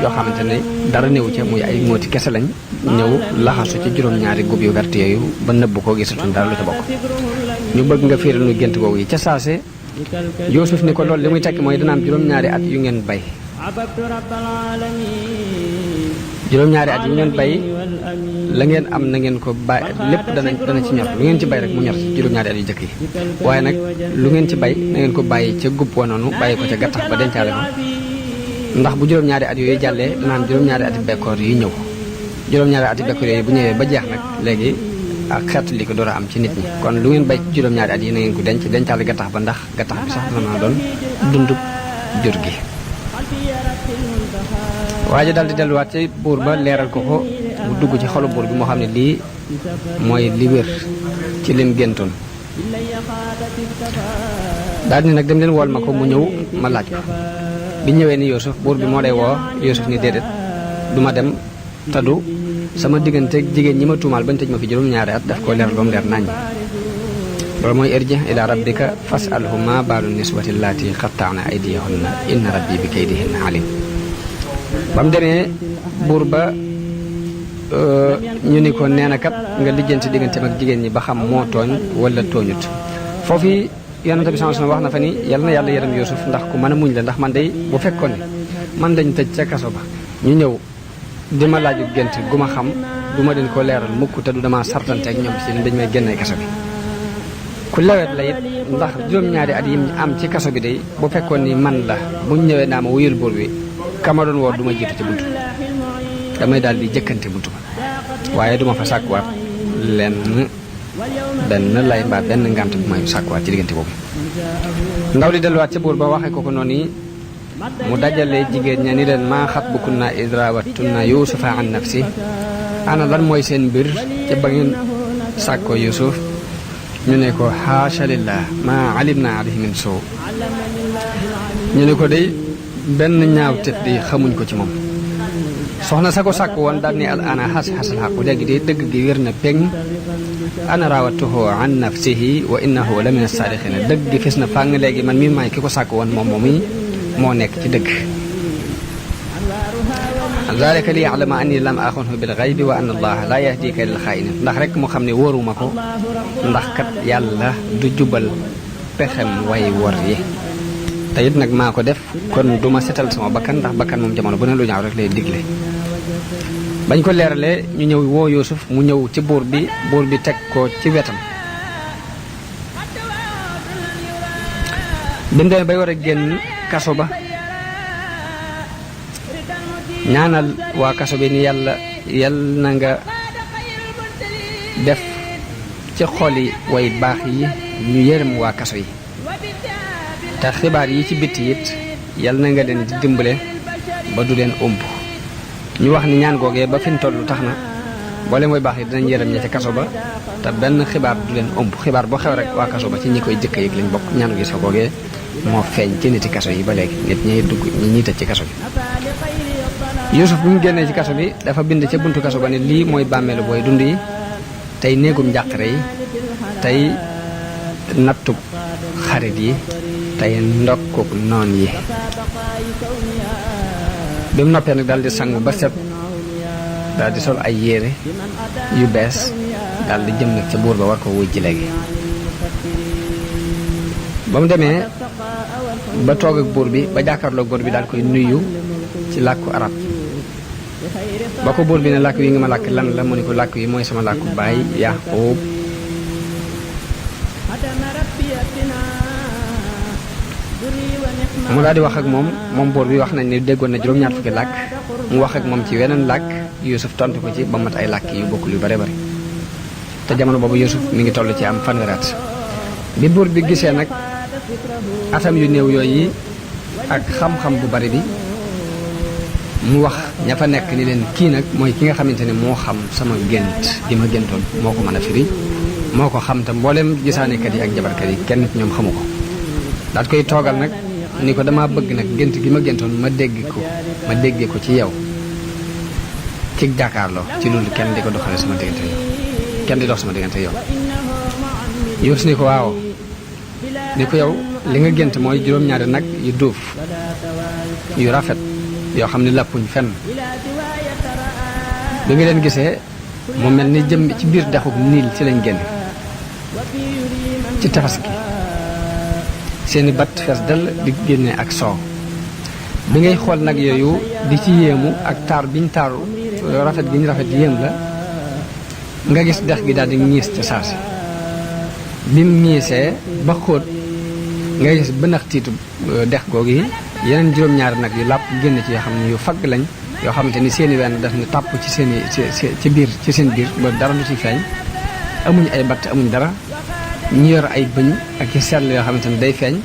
yoo xamante ne dara néew ca muy ay mooti kese lañ ñëw laxasu ci juróom-ñaari gub yu vert yooyu ba nëbb ko gisatuñ dara lu ca bokk ñu bëgg nga fiiral nu gént googu yi ca saase Yuusuf ni ko loolu li muy tekki mooy dana am juróom-ñaari at yu ngeen bay juróom-ñaari at yu ngeen bay la ngeen am na ngeen ko bay lépp dana ci ñor lu ngeen ci bay rek mu ñor ci juróom-ñaari at yu jëkk yi waaye nag lu ngeen ci bay na ngeen ko bàyyi ca gub wa noonu bàyyi ko ca gattax ba dencaale ko ndax bu juróom-ñaari at yooyu jàllee dana am juróom-ñaari ati bekkoor yi ñëw juróom-ñaari ati bekkoor yooyu bu ñëwee ba jeex nag léegi ak xeet li ko door a am ci nit ñi kon lu ngeen bay ci juróom-ñaari at yi na ngeen ko dencaale gattax ba ndax gattax bi sax mën naa doon dundub jur gi waa ji daal di delluwaat ci buur ba leeral ko mu dugg ci xolu buur bi moo xam ne lii mooy li wér ci lim géntoon daal ni nag dem leen wool ma ko mu ñëw ma laaj ko bi ñëwee ni Yuusuf buur bi moo lay woo Yuusuf ni déedéet du ma dem taddu sama diggante jigéen ñi ma tuumaal bañ tëj ma fi juróom-ñaari at daf koo leeral ba mu leer naññ loolu mooy irji ila rabbika fas'alhu ma baalu niswati allaati qatta'na aydiyahunna inna rabbi bi kaydihinna alim ba mu demee buur ba ñu ni ko nee na kat nga lijjanti digganteem ak jigéen ñi ba xam moo tooñ wala tooñut foofu yonent bi sallallahu alayhi wasallam wax na fa ni yal na yàlla yërëm Yuusuf ndax ku mën a muñ la ndax man day bu fekkoon ne man lañ tëj ca kaso ba ñu ñëw di ma laaju gént gu ma xam du ma leen ko leeral mukk te du dama sartante ak ñoom ci dañ may génnee kaso bi ku lewet la it ndax juróom-ñaari at yi am ci kaso bi day bu fekkoon ni man la buñ ñëwee naa ma wuyul buur bi kama doon woor du ma jiitu ci buntu damay daal di jëkkante buntu ba waaye duma fa sàkkuwaat benn lay mbaa benn ngànt bu may sàkkuwaat ci diggante boobu ndaw li delluwaat ca buur ba waxee ko noonu yi mu dajalee jigéen ña ni leen maa xatbukunna id raawattunna yuusufa an nafsi ana lan mooy seen mbir ca ba ngeen sàkkoo Yuusuf ñu ne ko haasha lillah maa alimna alayhi min suu ñu ne ko day benn ñaaw tëb di xamuñ ko ci moom soxna sa ko sàkk woon daal ni al ana xasal xaqu léegi de dëgg gi wér na peng ana raawatuhu an nafsihi wa innahu la min as-saadiqina dëgg gi fis na fàng léegi man mii maay ki ko sàkk woon moom moomi moo nekk ci dëgg zalika li ya'lama anni lam axunhu bil ghaybi wa anna allaha la yahdi kaydal xaa'iniin ndax rek mu xam ne wóoruma ko ndax kat yàlla du jubal pexem way wor yi te it nag maa ko def kon duma setal sama bakkan ndax bakkan moom jamono bu ne lu ñaaw rek lay digle bañ ko leeralee ñu ñëw woo Yuusuf mu ñëw ci buur bi teg ko ci wetam bi mu demee bay war a génn kaso ba ñaanal waa kaso bi ni yàlla na nga def ci xoli way baax yi ñu yërëm waa kaso yi te xibaar yi ci bitti it yàlla na nga leen di dimbale ba du leen ëmb ñu wax ni ñaan googee ba fi ñu toll tax na boole mooy baax yi dinañ yërëm ña ca kaso ba te benn xibaar du leen ëmb xibaar boo xew rek waa kaso ba ci ñi koy jëkk yëg lañ bokk ñaan gi sa googee moo feeñ ci niti kaso yi ba léegi nit ñi dugg ñi tëj ci kaso bi Yuusuf bu mu génnee ci kaso bi dafa bind ca buntu kaso ba ne lii mooy bàmmeelu booy dund yi tey néegum njàqare yi tey nattub xarit yi tey ndokkuk noon yi bi mu noppee nag daal di sangu ba set daal di sol ay yére yu bees daal di jëm nag ca buur ba war ko wuj ji léegi ba mu demee ba toog ak buur bi ba jàkkaarloog buur bi daal koy nuyu ci làkku arab ba ko buur bi ne làkk yi nga ma làkk lan la mu ne ko làkk yi mooy sama làkku baay Yaaqub mu daal di wax ak moom buur bi wax nañ ne déggoon na juróom-ñaar fukki làkk mu wax ak moom ci weneen làkk Yuusuf tontu ko ci ba mat ay làkk yu bokkul yu bare bari te jamono boobu Yuusuf mi ngi toll ci am fanweeri at bi buur bi gisee nag atam yu néew yooyu ak xam-xam bu bari bi mu wax ña fa nekk ni leen kii nag mooy ki nga xamante ne moo xam sama gént gi ma géntoon moo ko mën a firi moo ko xam te mboolem gisaanekat yi ak jabarkat yi kenn nit ñoom xamu ko daat koy toogal nag ni ko dama bëgg nag gént gi ma géntoon ma déggee ko ci yow ci jàkkaarloo ci loolu kenn di ko doxale sama diggante yow kenn di dox sama diggante yow Yuusuf ni ko waaw ni ko yow li nga gént mooy juróom-ñaari nag yu duuf yu rafet yoo xam ne làppuñ fenn bi nga leen gisee mu mel ni jëm ci biir dexuk niil ci lañ génn ci tefes gi seeni bat fees dell di génne ak soow bi ngay xool nag yooyu di ci yéemu ak taar biñ taaru rafet gi ñu rafet yéem la nga gis dex gi daal di ñiis ca saasi bi mu ñiisee ba xóot nga gis bënax tiitu dex googu yi yeneen juróom-ñaari nag yu làpp génn ci yoo xam ne yu fagg lañ yoo xamante ni seeni wenn daf ne tàpp ci seeni ci biir ci seen biir ba dara du ci feeñ amuñ ay batt amuñ dara ñu yor ay bëñ ak ci sell yoo xamante ni day feeñ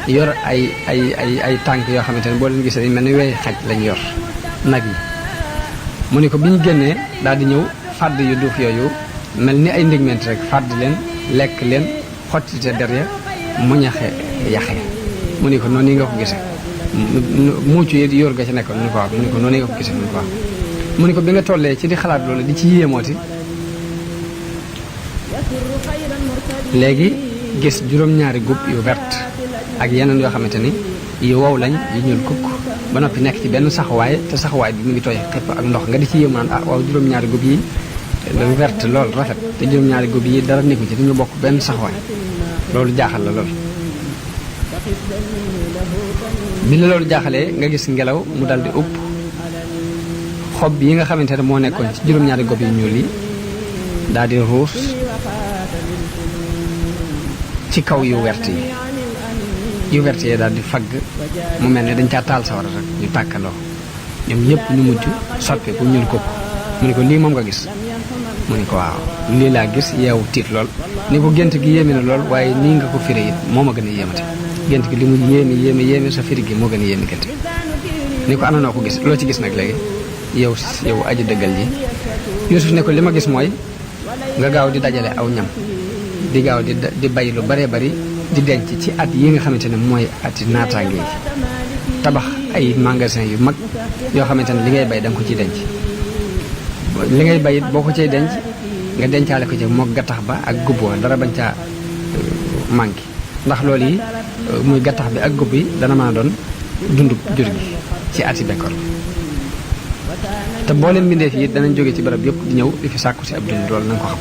yor ay tànk yoo xamante ni boo leen gisee dañ mel ni wey xaj lañ yor nag yi mu ni ko bi ñu génnee daal di ñëw fàdd yu duuf yooyu mel ni ay ndégment rek fàdd leen lekk leen xottite der ya mu ñaxe yaxe mu ni ko noonu yi nga ko gisee muucu yi yor ga ci nekkoon mu ni ko waaw mu ni ko noonu yi nga ko gisee mu ni ko waaw mu ni ko bi nga tollee ci di xalaat loolu di ci yéemooti léegi gis juróom-ñaari gub yu vert ak yeneen yoo xamante ni yu wow lañ yu ñuul kukk ba noppi nekk ci benn saxuwaay te saxuwaay bi mu ngi tooy xepp ak ndox nga di ci yéem naan ah waaw juróom-ñaari gub yi lu vert lool rafet te juróom-ñaari gub yi dara nekku ci dañu bokk benn saxuwaay loolu jaaxal la lool bi la loolu jaaxalee nga gis ngelaw mu dal di upp xob yi nga xamante ne moo nekkoon ci juróom-ñaari gub yu ñuul yi daal di ruus ci kaw yu wert yi daal di fagg mu mel ne dañ caa taal sawara rek ñu tàkkandoo ñoom ñëpp ñu mujj soppi ku ñuul kukk mu ni ko lii moom nga gis mu ni ko waaw lii laa gis yeewu tiit lool ni ko gént gi yéeme na lool waaye nii nga ko firi it moo ma gën a yéemate gént gi li mu yéeme sa firi gi moo gën a yéeme gént ni ko ana noo ko gis loo ci gis nag léegi yow aji dëggal ji Yuusuf ne ko li ma gis mooy nga gaaw di dajale aw ñam di gaaw di bay lu baree bari di denc ci at yi nga xamante ne mooy ati naataange yi tabax ay magasin yu mag yoo xamante ne li ngay bay da nga ko ciy denc li ngay bay it boo ko cay denc nga dencaale ko ci moog gattax ba ak gubb wa dara bañ caa manqué ndax loolu yi muy gattax bi ak gubb yi dana mën a doon dundu jur gi ci ati bekkoor te mboolem mbindeef yi danañ jóge ci barab yëpp di ñëw di fi sàkku si ab dund loolu na nga ko xam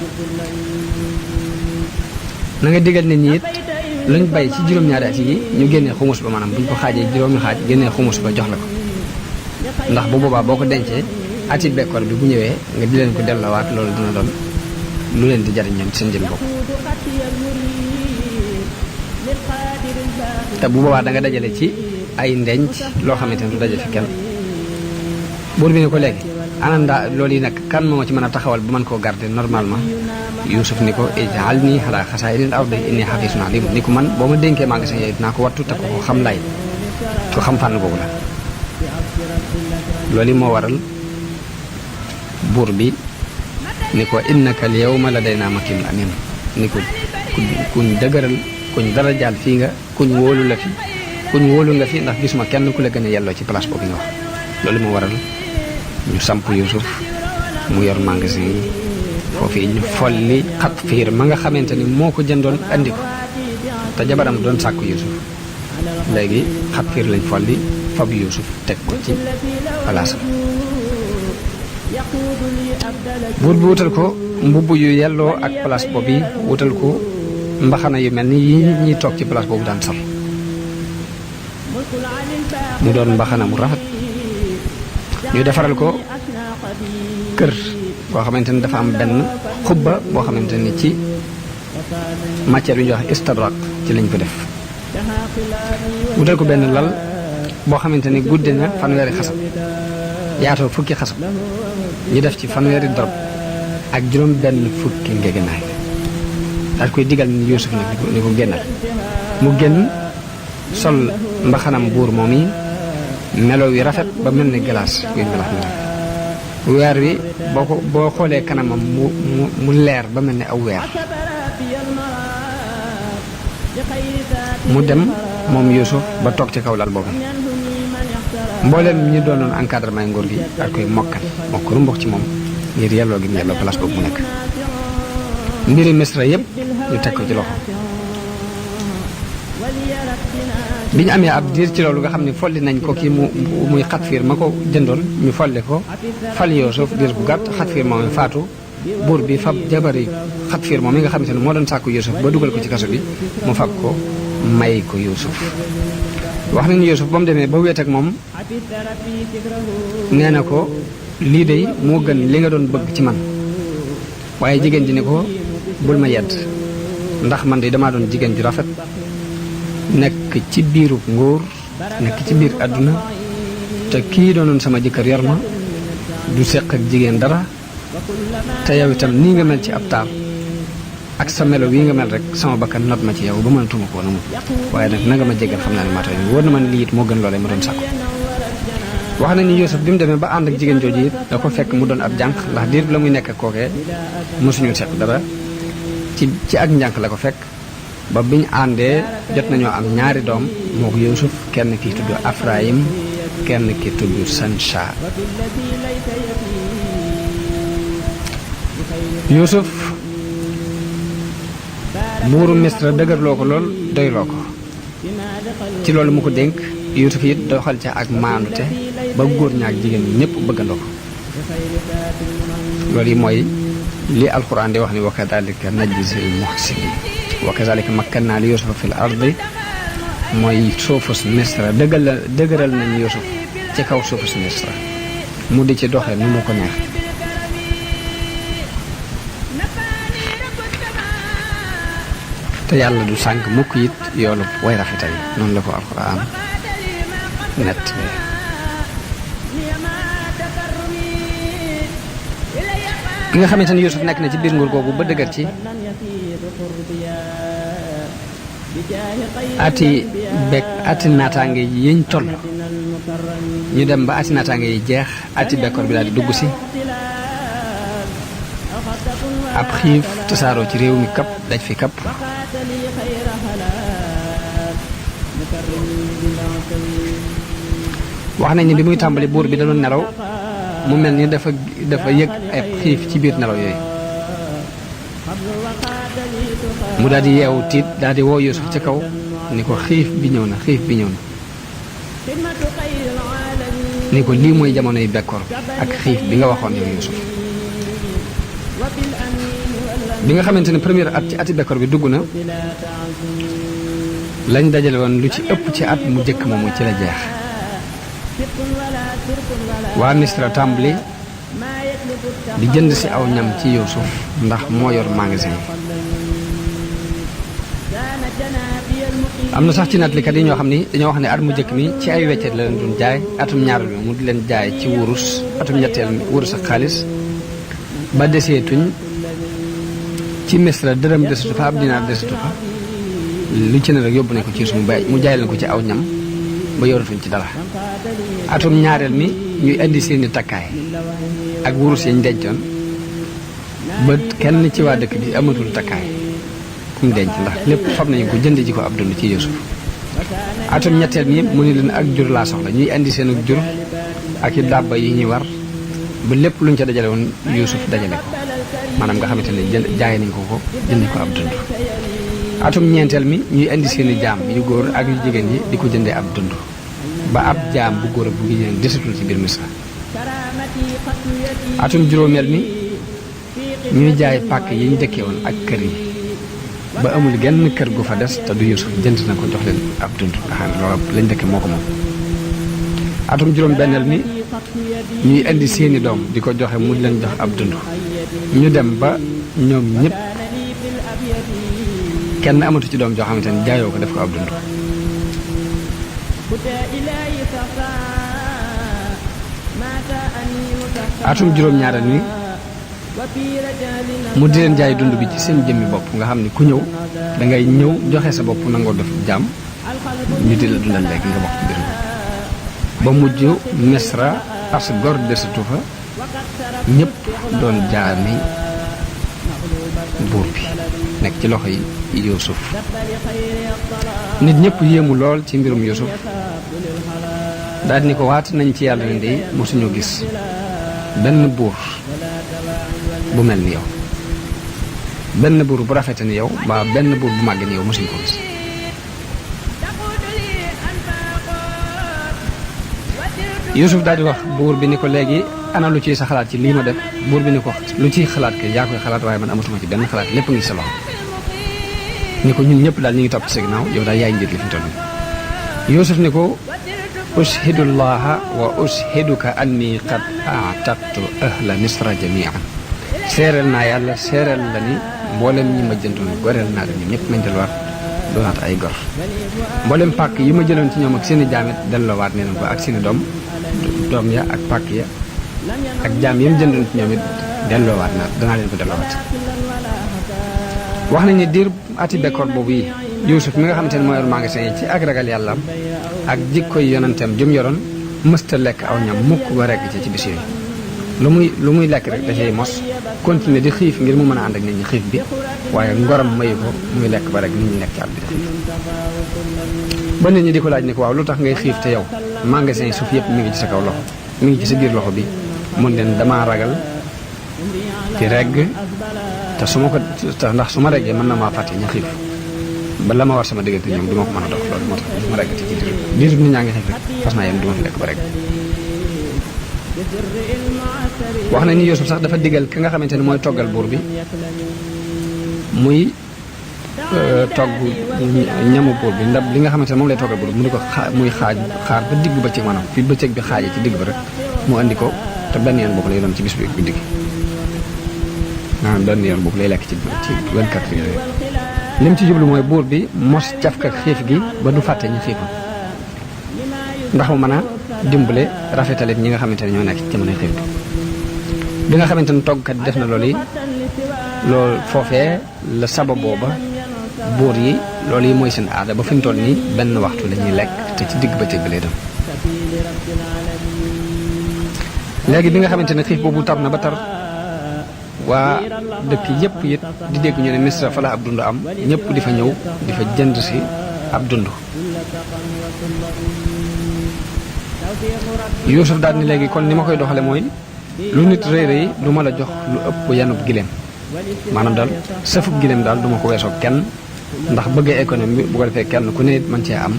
na nga digal nit ñi it luñ bay ci juróom-ñaari at yi ñu génnee xumus ba maanaam buñ ko xaajee juróomi xaaj génnee xumus ba jox la ko ndax bu boobaa boo ko dencee ati bekkoor bi bu ñëwee nga di leen ko delloowaat loolu dina doon lu leen di jariñ ñoom ci seen jëm bopp te bu boobaa da nga dajale ci ay ndenc loo xamante ne du daje fi kenn buur bi ne ko léegi anandaa loolu yi nag kan moo ci mën a taxawal ba mën koo garder normalement Yuusuf ni ko ij'alnii alaa xasaa'inil ardi innii hafiizun aliim ni ko man boo ma dénkee magasin yooyu dinaa ko wattu te ko xam lay ko xam fànn boobu la loolu moo waral buur bi ni ko innaka al yawma ladaynaa makiinun amiin ni ko kuñ dëgëral kuñ dara jaal fii nga kuñ wóolu nga fi ndax gisuma kenn ku la gën a yelloo ci place boobu nga wax loolu moo waral ñu samp Yuusuf mu yor magasin yi foofu ñu folli Xatfiir ma nga xamante ni moo ko jëndoon andi ko te jabaram doon sàkku Yuusuf léegi Xatfiir lañ folli fab Yuusuf teg ko ci palaasam buur bi wutal ko mbubb yu yelloo ak place boobu yi wutal ko mbaxana yu mel ni yi ñuy toog ci place boobu daan sol mu doon mbaxana mu rafet ñu defaral ko kër boo xamante ni dafa am benn xubba boo xamante ni ci matière yu ñuy wax istabraq ci lañ ko def wutal ko benn lal boo xamante ni gudde na fanweeri xasab yaatoo fukki xasab ñu def ci fanweeri dorob ak juróom benn fukki ngegenaay daal koy digal ni Yuusuf ni ko génnal mu génn sol mbaxanam buur moom yi melo wi rafet ba mel ni glace kuy melax melax weer wi boo xoolee kanamam mu leer ba mel ni aw weer mu dem moom Yuusuf ba toog ci kaw lal boobu mbooleem ñi doonoon encadrement nguur gi ak koy mokkal mokk rumbox ci moom ngir yelloo gi mu yelloo place boobu mu nekk mbiri Misra yépp ñu teg ko ci loxo bi ñu amee ab diir ci loolu nga xam ne folli nañ ko kii muy Xatfiir ma ko jëndoon ñu folli ko fal Yuusuf diir bu gàtt Xatfiir moom faatu buur bi fab jabari Xatfiir moom mi nga xamante ne moo doon sàkku Yuusuf ba dugal ko ci kaso bi mu fab ko may ko Yuusuf wax nañu Yuusuf ba mu demee ba wéet ak moom nee na ko lii de moo gën li nga doon bëgg ci man waaye jigéen ji ni ko bul ma yedd ndax man de damaa doon jigéen ju rafet nekk ci biiru nguur nekk ci biir àdduna te kii doonoon sama jëkkër yor ma du seq ak jigéen dara te yow itam nii nga mel ci ab taar ak sa melo wi nga mel rek sama bakkan not ma ci yow ba mënatuma ko woon waaye nag nanga ma jéggal xam naa ne maa tooñ wóor na ma ne lii it moo gën loolee ma doon sàkku wax nañu Yuusuf bi mu demee ba ànd ak jigéen jooju it da ko fekk mu doon ab jànq ndax diir bi la muy nekk ak kookee mosuñu seq dara ci ak njànq la ko fekk ba biñ àndee jot nañoo am ñaari doom moo ko Yuusuf kenn ki tudd Afrayim kenn ki tudd Sansha Yuusuf buuru Misra dëgërloo ko lool doyloo ko ci loolu mu ko dénk Yuusuf it doxal ca ak maandute ba góor ñaak jigéen ñi ñëpp bëggandoo ko loolu yi mooy li alquran di wax ni wa kadhalika najzil muhsinin wa kadhalika makkanna li Yuusufa fil ardi mooy suufus Misra dëgëral nañu Yuusuf ci kaw suufus Misra mu di ci doxee nu mu ko neex te yàlla du sànk mukk it yoolu way rafetal noonu la ko alquran nett ki nga xamante ni Yuusuf nekk na ci biir nguur googu ba dëgër ci ati naataange yiñ toll ñu dem ba ati naataange yi jeex ati bekkoor bi daal di dugg si ab xiif tasaaroo ci réew mi kapp daj fi kapp wax nañ ni bi muy tàmbali buur bi da doon nelaw mu mel ni dafa yëg ay xiif ci biir nelaw yooyu mu daal di yeewu tiit daal di woo Yuusuf ci kaw ni ko xiif bi ñëw na ni ko lii mooy jamonoy bekkoor ak xiif bi nga waxoon yow Yuusuf bi nga xamante ne première at ci ati bekkoor bi dugg na lañ dajale woon lu ci ëpp ci at mu jëkk moomu ci la jeex waa Misra tàmbali di jënd si aw ñam ci Yuusuf ndax moo yor magasin yi am na sax ci nattalikat yi ñoo xam ni dañoo wax ne at mu jëkk mi ci ay weccet la leen doon jaay atum ñaareel mi mu di leen jaay ci wurus atum ñetteel mi wurus ak xaalis ba deseetuñ ci Misra dërëm desatu fa ab dinaar desatu fa lu ci ne rek yóbbu nañ ko ci suñu bay mu jaay leen ko ci aw ñam ba yoratuñ ci dara atum ñaareel mi ñuy indi seeni takkaay ak wurus yañ dencoon ba kenn ci waa dëkk bi amatul takkaay kum denc ndax lépp fab nañu ko jënd ji ko ab dund ci Yuusuf atum ñetteel mi mu ni leen ak jur laa soxla ñuy indi seen ak jur ak i dàbba yi ñuy war ba lépp luñ ca dajale woon Yuusuf dajale ko maanaam nga xamante ne jaay nañ ko jënd ko ab dund atum ñeenteel mi ñuy indi seeni jaam yu góor ak yu jigéen yi di ko jëndee ab dund ba ab jaam bu góor ak bu jigéen desatul ci biir Misra atum juróomeel mi ñuy jaay pàkk yi ñu dëkkee woon ak kër yi ba amul genn kër gu fa des te du Yuusuf jënd na ko jox leen ab dund nga xam ne loolu lañ dëkke moo ko moom atum juróom benneel mi ñuy indi seeni doom di ko joxe mu leen jox ab dund ñu dem ba ñoom ñëpp kenn amatu ci doom joo xamante ne jaayoo ko def ko ab dund atum juróom-ñaareel mi mu di leen jaay dund bi ci seen jëmmi bopp nga xam ne ku ñëw dangay ñëw joxe sa bopp nangoo def jaam ñu di la dundal léegi nga bokk ci biir ba mujj Misra as gor desatu fa ñëpp doon jaami buur bi nekk ci loxo yi Yuusuf nit ñëpp yéemu lool ci mbirum Yuusuf daal ni ko waat nañ ci yàlla ne de mosuñu gis benn buur bu mel ni yow benn buur bu rafete ni yow mbaa benn buur bu màgg ni yow mosuñu ko gis Yuusuf daal di wax buur bi ni ko léegi ana lu ciy sa xalaat ci lii ma def buur bi ni ko lu ciy xalaat ke yaa koy xalaat waaye man amatuma ci benn xalaat lépp ngi sa loxo ni ko ñun ñëpp daal ñu ngi topp ci sa ginnaaw yow daal yaay njiit li fi mu toll nii Yuusuf ni ko ushidullaha wa ushiduka anni qad a'taqtu ahla misra jami'an seereel naa yàlla seereel la ni mboolem ñi ma jëndoon goreel naa leen ñoom ñëpp mañ delluwaat doonaat ay gor mboolem pàkk yi ma jëloon ci ñoom ak seeni jaamit delloowaat nee na ko ak seeni doom ya ak pàkk ya ak jaam yi mu jëndoon ci ñoom it delloowaat na danaa leen ko delloowaat wax nañ ne diir ati bekkoor boobu yi Yuusuf mi nga xamante ne moo yor magasin yi ci ak ragal yàllaam ak jikkoy yonenteem jëm yoroon mësta lekk aw ñam mukk ba rekk ci bis yooyu lu muy lekk rek dafay mos continuer di xiif ngir mu mën a ànd ak nit ñi xiif bi waaye ngoram mayu ko muy lekk ba rek nit ñi nekk ci àll bi di xiif ba nit ñi di ko laaj ni ko waaw lu tax ngay xiif te yow magasin yi suuf yëpp mi ngi ci sa kaw loxo mi ngi ci sa biir loxo bi mun leen damaa ragal ci regg te su ma ko ndax su ma reggee mën na maa fàtte ñu xiif ba la ma war sama diggante ñoom du ma ko mën a dox loolu moo tax du ma regg ci diir nit ñaa ngi xiif rek fas naa yem du ma fi lekk ba regg wax na ni Yuusuf sax dafa digal ki nga xamante ne mooy toggal buur bi muy togg ñamu buur bi ndab li nga xamante ne moom lay toggal buur bi mu di ko muy xaar ba digg bëccëg maanaam fi bëccëg bi xaajee ci digg ba rek mu andi ko te benn yoon boobu lay doon ci bis bi guddi gi maanaam benn yoon boobu lay lekk ci 24 heures yooyu lim ci jublu mooy buur bi mos cafka xiif gi ba du fàtte ñu xiifoon ndax mu mën a dimbale rafetalit ñi nga xamante ne ñoo nekk ci jamono xiif bi nga xamante ne toggkat def na loolu yi loolu foofee la sabab booba buur yi loolu yi mooy seen aada ba fi mu toll nii benn waxtu la ñuy lekk te ci digg bëccëg bi lay dem léegi bi nga xamante ne xiif boobu tar na ba tar waa dëkk yëpp it di dégg ñu ne Misra fa la ab dund am ñëpp di fa ñëw di fa jënd si ab dund Yuusuf daal ni léegi kon ni ma koy doxale mooy lu nit rëy rëy du ma la jox lu ëpp yanub gileem maanaam daal sëfub gileem daal du ma ko weesoo kenn ndax bëgg économie bu ko defee kenn ku ne man cee am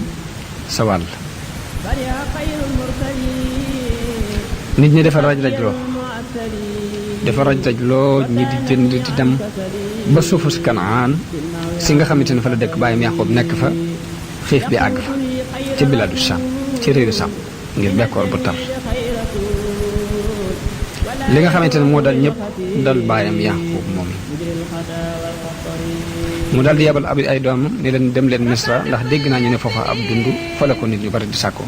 sa wàll nit ñi dafa raj-rajloo ñi di jënd di dem ba suufu si Kanaan si nga xamante ne fa la dëkk bàyyam Yaqoob nekk fa xiif bi àgg fa ci biladu Saam ci réewu Saam ngir bekkoor bu tar li nga xamante ne moo dal ñëpp dal bàyyam Yaqoob moom mu dal di yebal ay doomam ni leen dem leen Misra ndax dégg naa ñu ne foofa ab dund fa la ko nit ñu bari di sàkko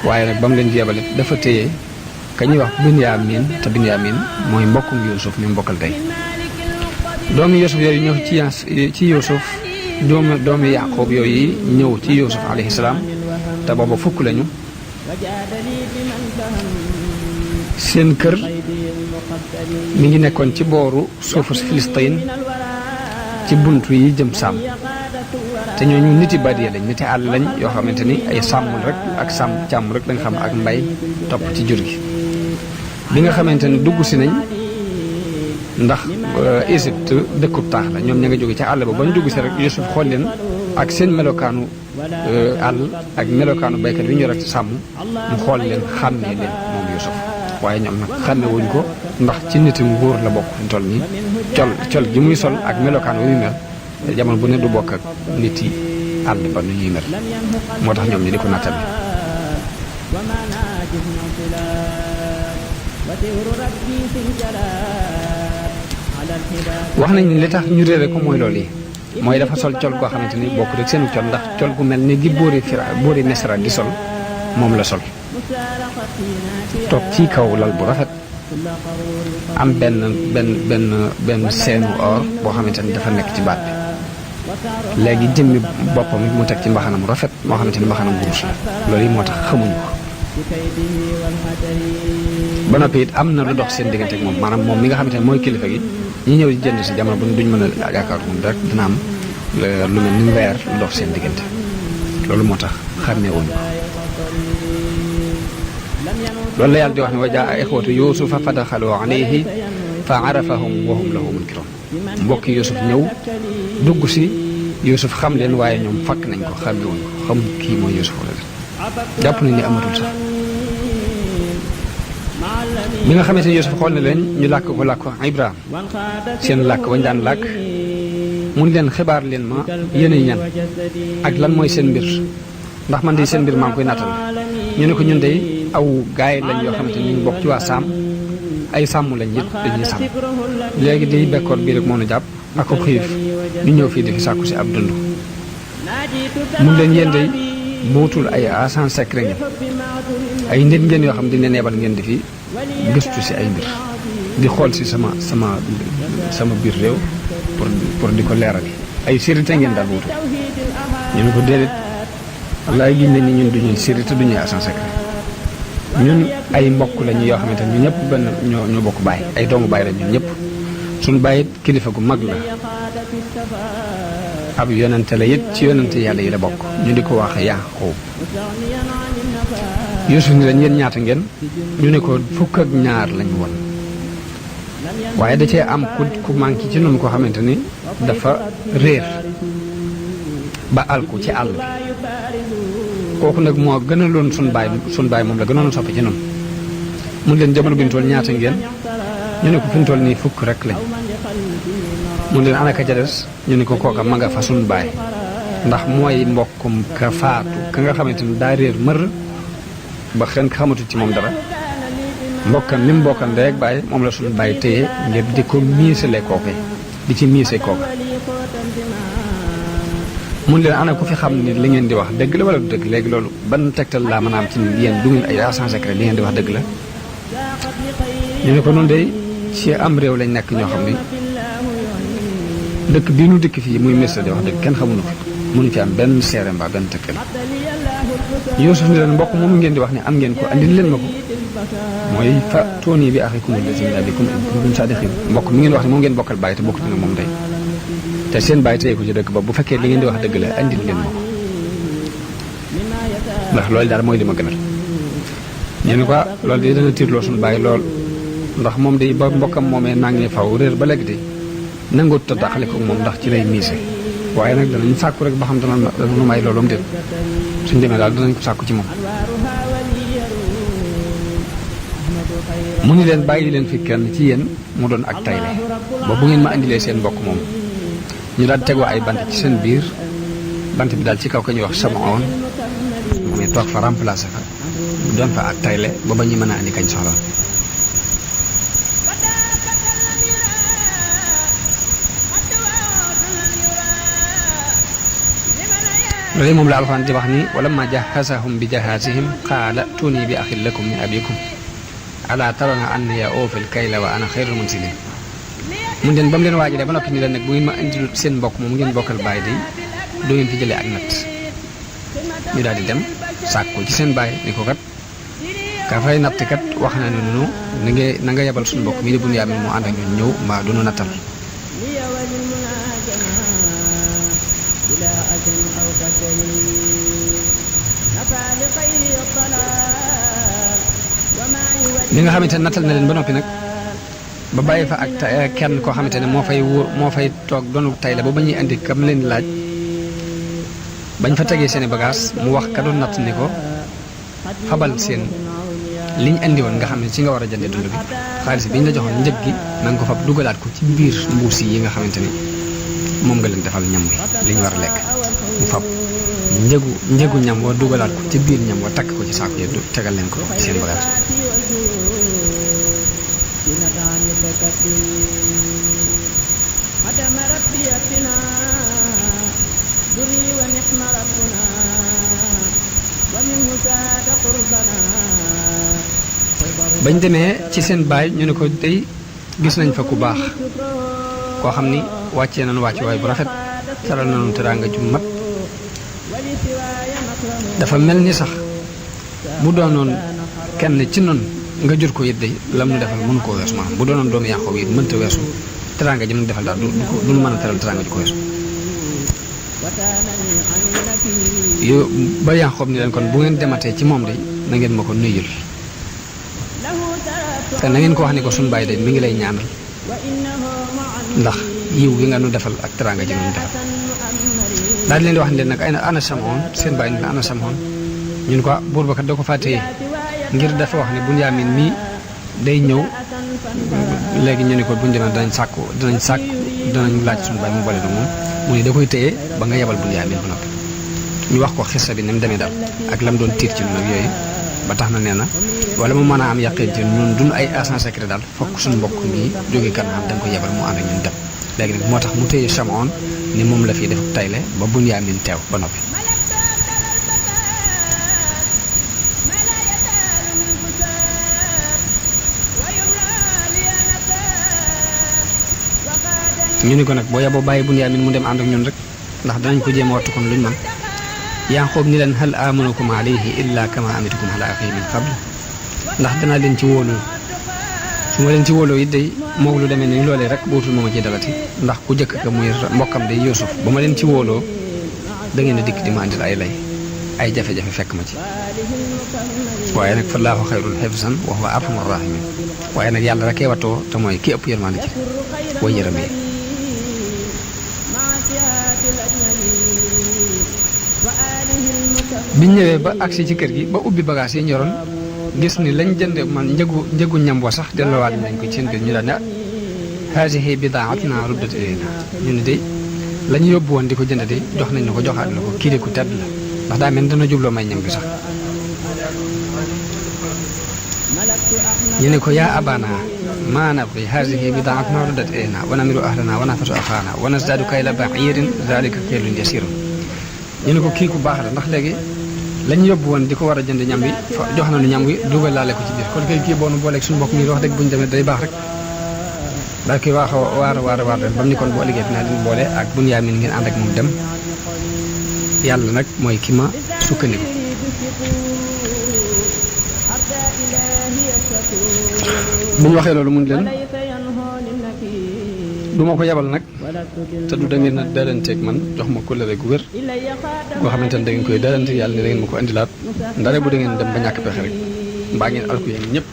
waaye nag ba mu leen di yebal dafa téye ka ñuy wax Binyaamin te Binyaamin mooy mbokkum Yuusuf mi mbokkal tey doomi Yuusuf yooyu ñëw ci Yuusuf doomi Yaqoob yooyu ñëw ci Yuusuf alayhi salaam te booba fukk lañu seen kër mi ngi nekkoon ci booru suufu Filistin ci buntu yi jëm Saam te ñooñu niti badiya lañ niti àll lañ yoo xamante ni ay sàmmul rek ak càmm rek lañ xam ak mbay topp ci jur gi bi nga xamante ni dugg si nañ ndax Égypte dëkkub taax la ñoom ña nga jóge ci àll ba ba ñu dugg si rek Yuusuf xool leen ak seen melokaanu àll ak melokaanu baykat yi ñu rek sàmm mu xool leen xàmmee leen moom Yuusuf waaye ñoom nag xàmme wuñ ko ndax ci niti nguur la bokk ñu toll nii col gi muy sol ak melokaan wu muy mel jamono bu ne du bokk ak nit yi àll ba nu ñuy mel moo tax ñoom ñi di ko nattale wax nañ ni li tax ñu réere ko mooy loolu yi mooy dafa sol col koo xamante ni bokk rek seenu col ndax col gu mel ni gi boori Misra di sol moom la sol toog ci kaw lal bu rafet am benn seenu or boo xamante ni dafa nekk ci baat bi léegi jëmmi boppam mu teg ci mbaxanam rafet moo xamante ni mbaxanam wurus la loolu yi moo tax xamuñ ko ba noppi it am na lu dox seen diggante ak moom maanaam moom mi nga xamante ne mooy kilifa gi ñi ñëw di jënd si jamono bu duñ mën a yaakaar moom rek dina am lu mel ni weer lu dox seen diggante loolu moo tax xàmmee wuñ ko loolu la yàlla di wax ne wa jaa ixwatu yuusufa fa daxalu alayhi fa arafahum wa hum lahu munkiroon mbokki Yuusuf ñëw dugg si Yuusuf xam leen waaye ñoom fakk nañ ko xàmmee wuñ ko xam kii mooy Yuusuf wala jàpp nañ ni amatul sax bi nga xamante ne Yuusuf xool na leen ñu làkk ko Ibrahima seen làkk wañ daan làkk mun leen xibaar leen ma yéenay ñan ak lan mooy seen mbir ndax man de seen mbir maa ngi koy nattal ñu ne ko ñun de aw gaay lañ yoo xamante ni ñu bokk ci waa Saam ay sàmm lañ it dañuy sàmm léegi day bekkoor bii rek moo nu jàpp ak ko xiif ñu ñëw fii di fi sàkku si ab dund mun leen yéen de bootul ay agent secret ngeen ay nit ngeen yoo xam ne neebal ngeen di fi gëstu si ay mbir di xool si sama biir réew pour di ko leeral ay sérité ngeen daal bootul ñu ne ko déedéet wallaay giñ ne ni ñun duñuy sérité duñuy agent secret ñun ay mbokk lañu yoo xamante ne ñu ñëpp benn ñoo bokk baay ay doomu baay lañ ñun ñëpp suñu baay it kilifa gu mag la ab yonente la it ci yonente yàlla yi la bokk ñu di ko wax Yaaqub Yuusuf ni lañ yéen ñaata ngeen ñu ne ko fukk ak ñaar lañ woon waaye da cee am ku manqué ci noonu koo xamante ni dafa réer ba alku ci àll bi kooku nag moo gënaloon suñ baay moom la gënoon soppi ci noonu mun leen jamono bi ñu toll ñaata ngeen ñu ne ko fi ñu toll nii fukk rek lañ mun leen ana ka ca des ñu ne ko kooka ma nga fa suñ baay ndax mooy mbokkum ka faatu ka nga xamante ni daa réer mër ba xen xamatu ci moom dara mbokkam ni mu mbokkam rek baay moom la suñ baay téye ngir di ko miisale kooke di ci miise kooka mun leen ana ku fi xam ni li ngeen di wax dëgg la wala du dëgg léegi loolu ban tegtal laa mën a am ci yéen du ngeen ay agent secret li ngeen di wax dëgg la ñu ne ko noonu de ci am réew lañ nekk ñoo xam ni dëkk bii nu dëkk fii muy Misra di wax dëgg kenn xamuñu fi mënuñu fi am benn seere mbaa benn tegtal Yuusuf ni leen mbokk moom ngeen di wax ni am ngeen ko andil leen ma ko mooy fa tooni bi axikum allazi min abikum in kuntum saadiqin mbokk mi ngeen wax ne moom ngeen bokkal bàyyi te bokkut nag moom day te seen bàyyi tey ko ci dëkk ba bu fekkee li ngeen di wax dëgg la andil leen ma ko ndax loolu daal mooy li ma gënal ñu ne ko loolu de dana tiirloo suñu bàyyi lool ndax moom de ba mbokkam moomee nangi faw réer ba léegi de nangut ta dàqale ko moom ndax ci lay miise waaye nag danañ sàkku rek ba xam danañu may looloom déet suñ demee daal danañ ko sàkku ci moom mu ni leen bàyyi leen fi kenn ci yéen mu doon ak tayle ba bu ngeen ma indilee seen mbokk moom ñu daal tegoo ay bant ci seen biir bant bi daal ci kaw ka ñuy wax Samoon mu ngi toog fa remplacé fa mu doon fa ak tayle ba ba ñu mën a andi kañ soxla loolu moom la alxuraan di wax ni wala ma jahazahum bi jahazihim qaala tuuni bi axin lakum min abikum ala tarawna anna ya oofil kayla wa ana xayrul munsilin mun leen ba mu leen waajalee ba noppi ni leen nag bu ngeen ma indilut seen mbokk moom ngeen bokkal bàyyi day doo ngeen fi jëlee ak natt ñu daal di dem sàkku ci seen bàyyi ni ko kat ka fay natt kat wax na ne nu na nga yebal suñu mbokk mii di Bunyaamin mu ànd ak ñun ñëw mbaa du nu nattal li nga xamante ne nattal na leen ba noppi nag ba bàyyi fa ak kenn koo xamante ne moo fay toog doonu tay la ba ba ñuy indi kam leen laaj bañ fa tegee seeni bagage mu wax ka doon natt ni ko xabal seen liñ indi woon nga xam ne ci nga war a jëndee dund bi xaalis bi ñu la joxoon njëg gi na nga ko fab dugalaat ko ci biir mbuus yi nga xamante ni moom nga leen defal ñam wi li ñu war a lekk mu fab njëgu ñam wa dugalaat ko ci biir ñam wa takk ko ci saako yi tegal leen ko ci seen bagage bañ demee ci seen baay ñu ne ko tey gis nañ fa ku baax koo xam ni wàccee nañu wàcc waay bu rafet teral nañu teraanga ju mat dafa mel ni sax bu doonoon kenn ci noonu nga jur ko it day lam nu defal mënu koo weesu maanaam bu doonoon doomu Yaaqoob it mënta weesu teraanga ji mu defal daal du nu mën a teral teraanga ji ko weesu yo ba Yaaqoob ni leen kon bu ngeen dematee ci moom day na ngeen ma ko nuyul te na ngeen ko wax ni ko suñu bàyyi day mi ngi lay ñaanal ndax yiw gi nga nu defal ak teraanga ji nu defal daal di leen di wax ne leen nag ay na ana Samoon seen bàyyi ni la ana Samoon ñun ko buur ba kat da ko fàttee ngir dafa wax ne Bunyaamin mii day ñëw léegi ñu ne ko buñu demee danañ laaj suñu baay mu boole na moom mu ne da koy téye ba nga yebal Bunyaamin ba noppi ñu wax ko xissa bi ni mu demee daal ak lam doon tiir ci ñun ak yooyu ba tax na nee na wala mu mën a am yàqeen ci ñun duñ ay agent secret daal fokk suñu mbokk mii jóge Kanaan da nga ko yebal mu ànd ak ñun dem léegi nag moo tax mu téye Chamoun ni moom la fii def tayle ba Bunyaamin teew ba noppi ñu ni ko nag boo yaboo bàyyi Bunyaamin mu dem ànd ak ñun rek ndax danañ ko jéem a wattu kon luñ man Yaaqoob ni leen hal amanukum alayhi illa kama amitukum ala axihi min qabl ndax danaa leen ci wóolu su ma leen ci wóoloo it day moom lu demee ni loolee rek bootul ma ci dalati ndax ku jëkk ka muy mbokkam day Yuusuf ba ma leen ci wóoloo da ngeen a dikk di ma andil ay lay ay jafe-jafe fekk ma ci waaye nag fallaahu xayrun xifsan wa huwa arhamur rahimin waaye nag yàlla rekee wattoo te mooy ki ëpp yërmande ci way yërëmee biñ ñëwee ba agsi ci kër gi ba ubbi bagage yi ñoroon gis ni lañ jënde man njëgu ñam wa sax delloowaat nañ ko ci seen biir ñu daan ne haasihi bidaatunaa ruddat ilayna ñu ne de la ñu yóbbu woon di ko jënd de jox nañ la ko joxaat la ko kii de ku tedd la ndax daa mel ni dana jubloo may ñam bi sax ñu ne ko yaa abana maa nabgi haasihi bidaatunaa ruddat ilayna wa namiru ahlana wa nafatu axaana wa nasdaadu kayla ba'iirin zaalika kaylun yasiirun ñu ne ko kii ku baax la ndax léegi lañ yóbbu woon di ko war a jënd ñam wi jox nañu ñam wi dugal laale ko ci biir kon kay kii boonu booleeg suñu mbokk mi wax dëgg buñu demee day baax rek daal koy waar ren ba mu ni kon boo liggéey dinaa leen boole ak Bunyaamin ngeen ànd ak moom dem yàlla nag mooy ki ma sukkandiku bu ñu waxee loolu mun leen du ma ko yebal nag te du da ngeen a dalanteeg man jox ma kóllëre gu wér goo xamante ne da ngeen koy dalante yàlla ne da ngeen ma ko indilaat ndare bu da ngeen dem ba ñàkk pexe rek mbaa ngeen alku yéen ñëpp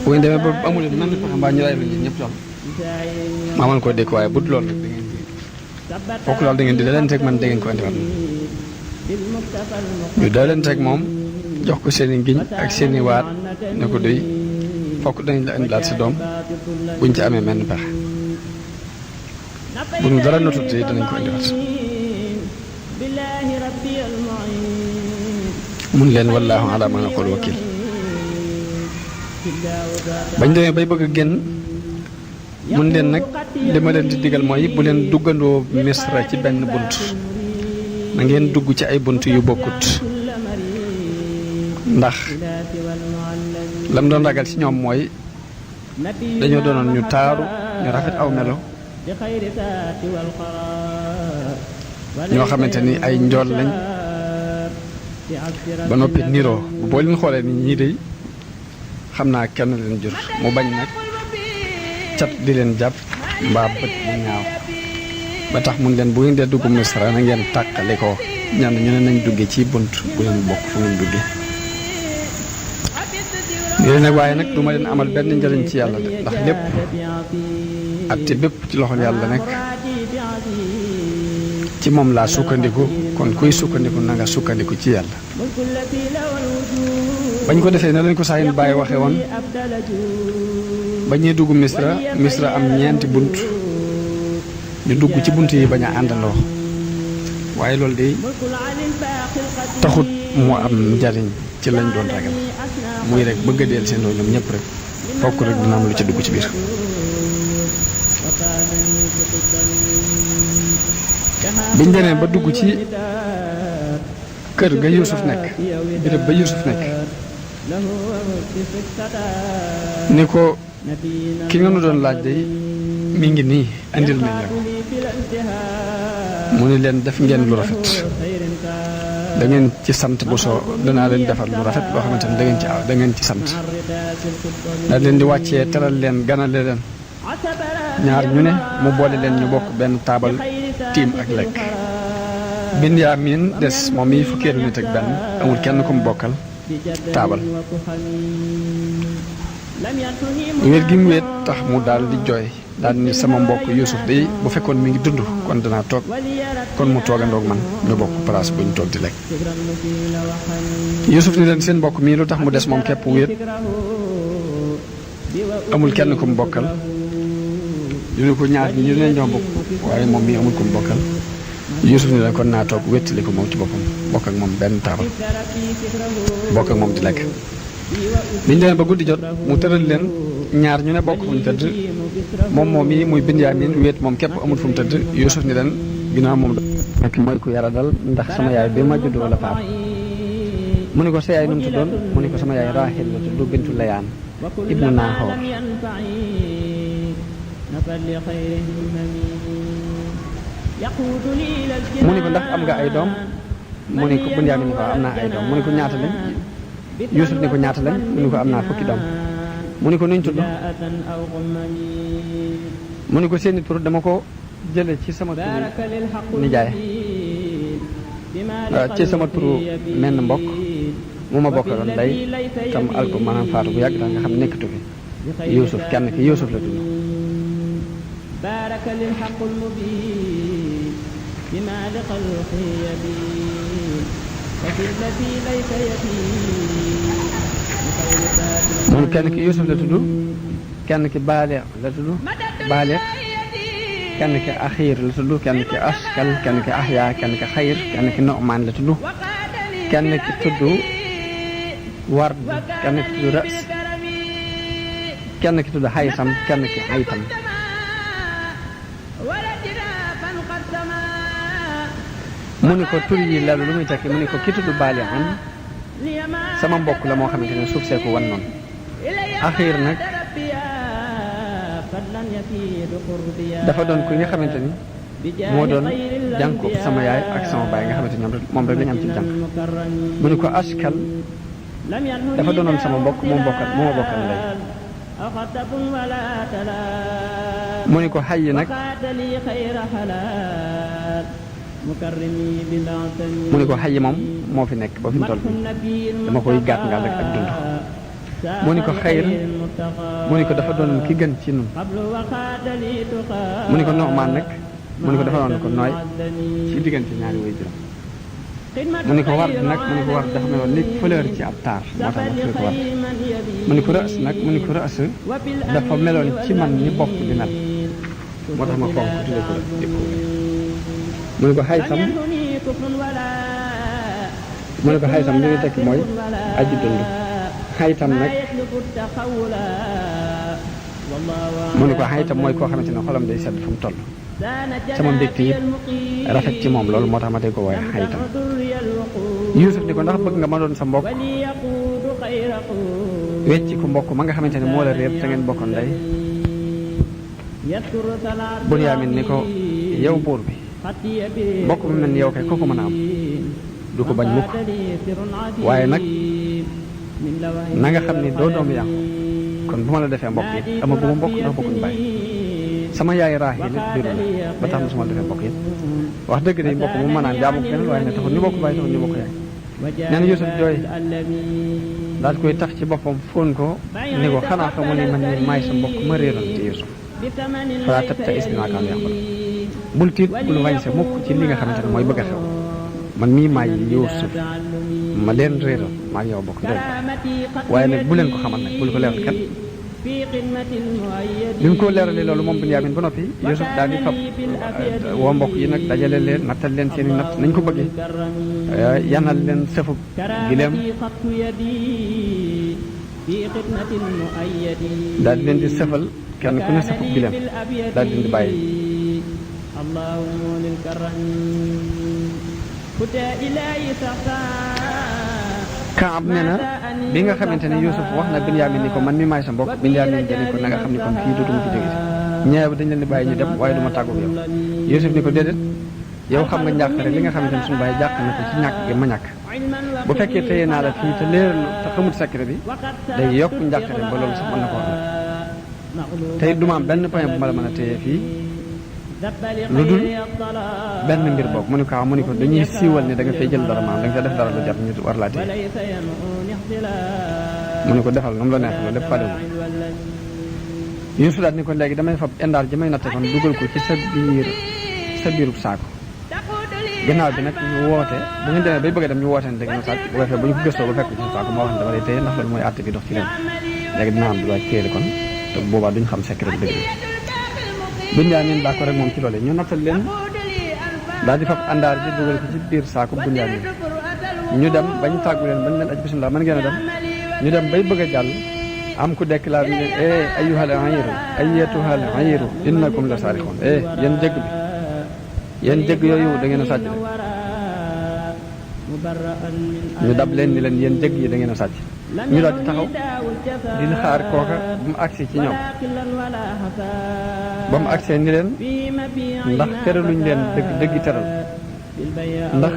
bu ngeen demee ba amul leen nan pexe mbaa ñu ray leen ñëpp jox maa mën koo dékk waaye bu dul loolu nag da ngeen fokk loolu da ngeen di dalanteeg man da ngeen ko indiwaat ñu dalanteeg moom jox ko seen i ngiñ ak seen i waat ne ko doy fokk dañ la indilaat si doom buñ ci amee menn pexe bu ñu dara notut yi danañ ko indiwaat mun leen wallaahu ala ma naqul wakil bañ demee bay bëgg a génn mun leen nag li ma leen di digal mooy bu leen duggandoo Misra ci benn bunt na ngeen dugg ci ay bunt yu bokkut ndax lam doon ragal ci ñoom mooy dañoo doonoon ñu taaru ñu rafet aw melo ñoo xamante ni ay njool lañ ba noppi niroo boo leen xoolee ni ñii de xam naa kenn leen jur mu bañ nag cat di leen jàpp mbaa bët bu ñaaw ba tax mun leen bu ngeen dee dugg Misra na ngeen tàqale ko ñaan ñu ne nañ dugge ci bunt bu leen bokk fu ngeen dugge léegi nag waaye nag du ma leen amal benn njëriñ ci yàlla de ndax lépp atte bépp ci loxol yàlla nekk ci moom laa sukkandiku kon kuy sukkandiku na nga sukkandiku ci yàlla bañ ko defee ne lañ ko saa yin bàyyi waxee woon ba ñuy dugg Misra am ñeenti bunt ñu dugg ci bunt yi bañ a àndandoo waaye loolu de taxut moo am njariñ ci lañ doon ragal muy rek bëgg a deel seen doo ñoom ñëpp rek fokk rek dina am lu ca dugg ci biir biñ demee ba dugg ci kër ga Yuusuf nekk béréb ba Yuusuf nekk ni ko ki nga nu doon laaj de mi ngi nii andil nañ la ko mu ni leen def ngeen lu rafet da ngeen ci sant bu soo danaa leen defar lu rafet loo xamante ne da ngeen ci sant daal leen di wàccee teral leen ganale leen ñaar ñu ne mu boole leen ñu bokk benn taabal tiim ak lekk Binyaamin des moom mii fukkeelu nit ak benn amul kenn ku mu bokkal taabal wéet gi mu wéet tax mu daal di jooy daal ni sama mbokk Yuusuf day bu fekkoon mi ngi dund kon danaa toog kon mu toogandoog man ñu bokk place bu ñu toog di lekk Yuusuf ni leen seen mbokk mii lu tax mu des moom képp wéet amul kenn ku mu bokkal ñu ne ko ñaar ñi ne ñoo bokk waaye moom mii amul ku mu bokkal Yuusuf ni la kon naa toog wéttali ko moom ci boppam bokk ak moom benn taabal bokk ak moom di lekk biñ demee ba guddi jot mu tëral leen ñaar ñu ne bokk fu ñu tëdd moom mii muy Binyaamin wéet moom képp amul fu mu tëdd Yuusuf ni leen ginnaaw moom nekk mooy ku yara dal ndax sama yaay bi ma juddoo la faatu mu ne ko sa yaay nu mu tuddoon mu ne ko sama yaay Raaxil la tudd bintu Layaan ibnu Naaxoor mu ne ko ndax am nga ay doom mu ne ko Binyaamin ni ko am naa ay doom mu ne ko ñaata lañ Yuusuf ni ko ñaata lañ mu ne ko am naa fukki doom mu ne ko nuñ tudd mu ne ko seeni tur dama ko jële ci sama turu nijaay ci sama turu menn mbokk mu ma bokkaloon day tam alko maanaam faatu bu yàgg daal nga xam nekkatu fi Yuusuf kenn ki Yuusuf la tudd moom kenn ki Yuusuf la tudd kenn ki Baaleex la tudd Baaleex kenn ki Axiir la tudd kenn ki Askal kenn ki Axyaa kenn ki Xayr kenn ki Nu'maan la tudd kenn ki tudd Ward kenn ki tudd Ras kenn ki tudd Xaysam kenn ki Xaytam mu ni ko tur yi lalu lu muy tekki mu ni ko ki tudd Baalihan sama mbokk la moo xamante ne suuf see ko wan noonu Axiir nag dafa doon ku nga xamante ni moo doon jànku sama yaay ak sama baay nga xamante ni moom rek lañu am ci jànk mu ni ko Askal dafa doonoon sama mbokk moo ma bokkal lay mu ni ko Xay nag mu ni ko Xay moom moo fi nekk ba fi mu toll dama koy gàtt ngal rek ak dund mu ni ko Xayr mu ni ko dafa doon ki gën ci nun mu ni ko Nu'maan nag mu ni ko dafa doon ko nooy ci diggante ñaari way juróom mu ni ko Ward nag mu ni ko Ward dafa meloon ni fleur ci ab taar moo tax ma tuddee ko Ward mu ni ko Ras nag mu ni ko Ras dafa meloon ci man ni bopp di mel moo tax ma fonk ko tuddee ko mu ni ko Xaysam mu ni ko Xaysam li muy tekki mooy aji dund Xaytam nag mu ni ko Xaytam mooy koo xamante ne xolam day sedd fu mu toll sama mbégte it rafet ci moom loolu moo tax ma dégg ko waaye Xaytam Yuusuf ni ko ndax bëgg nga ma doon sa mbokk wecci ko mbokk ma nga xamante ne moo la réer te ngeen bokkoon ndey Binyaamin ni ko yow buur bi mbokk mu mel ni yow kay kooku mën a am du ko bañ mukk waaye nag na nga xam ni doo doomu yàqu kon bu ma la defee mbokk it ama bu ma mbokk ndax bokkuñ bàyyi sama yaay Raaxil it biiru la ba tax na su ma la defee mbokk it wax dëgg de mbokk mu mën a jaamu kenn waaye ne taxul ñu bokk bàyyi taxul ñu bokk yaay nee na Yuusuf jooy daal koy tax ci boppam fóon ko ni ko xanaa xamu ni man ni maay sa mbokk ma réeroon ci Yuusuf falaa tabta'is bimaa kaanuu ya'maluun bul tiit bul wañse mukk ci li nga xamante ne mooy bëgg a xew man mii maay Yuusuf ma leen réeroon maa ngi yow bokk ndey waaye nag bu leen ko xamal nag bul ko leeral kenn bi mu ko leeralee loolu moom Binyaamin ba noppi Yuusuf daal di fab woo mbokk yi nag dajale leen nattal leen seen i natt nañ ko bëggee yanal leen sëfu gileem daal di leen di sëfal kenn ku ne sëfu gileem daal di leen di bàyyi Kaab nee na bi nga xamante ne Yuusuf wax na Binyaamin ni ko man mi maay sa mbokk Binyaamin dani ko na nga xam ni kon fii dootuma fi jóge ñeew dañ leen di bàyyi ñu dem waaye du ma tàggu yow Yuusuf ni ko déedéet yow xam nga njàqare li nga xamante ne suñu bàyyi jàq na ko ci ñàkk gi ma ñàkk bu fekkee téye naa la fii te leerlu te xamut secret bi day yokk njàqare ba loolu sax mën na ko wax te it du ma am benn point bu ma la mën a téye fii lu dul benn mbir boobu mu ne ko mu ne ko dañuy siiwal ni da nga fay jël dara maanaam da nga fay def dara lu jar ñu war laa téye mu ne ko defal nu mu la neex loolu lépp fàlewu Yuusuf daal ni ko léegi damay fab indaar ji may natte kon dugal ko ci sa biirub saako ginnaaw bi nag ñu woote bu ngeen demee bay bëgg a dem ñu woote ne dégg na sàcc bu ko defee bu ñu ko gëstoo ba fekk ci saako moo wax ne dama lay téye ndax loolu mooy àtte bi dox ci leen léegi dina am du waaj téye kon te boobaa duñ xam secret dëgg Bunyaamin d'accord rek moom ci loolee ñu nattal leen daal di fab àndaar ji dugal ko ci biir saako Bunyaamin ñu dem bañ tàggu leen bañ leen aj bismillah mën ngeen a dem ñu dem bay bëgg a jàll am ku déclaré ne ayyuhal ayru ayyatuhal ayru innakum la saarixoon yéen jëgg bi yéen jëgg yooyu da ngeen a sàcc ñu dab leen ni leen yéen jëgg yi da ngeen a sàcc ñu daal di taxaw di xaar kooka bu mu agsi ci ñoom ba mu agsee ni leen ndax teraluñ leen dëggi teral ndax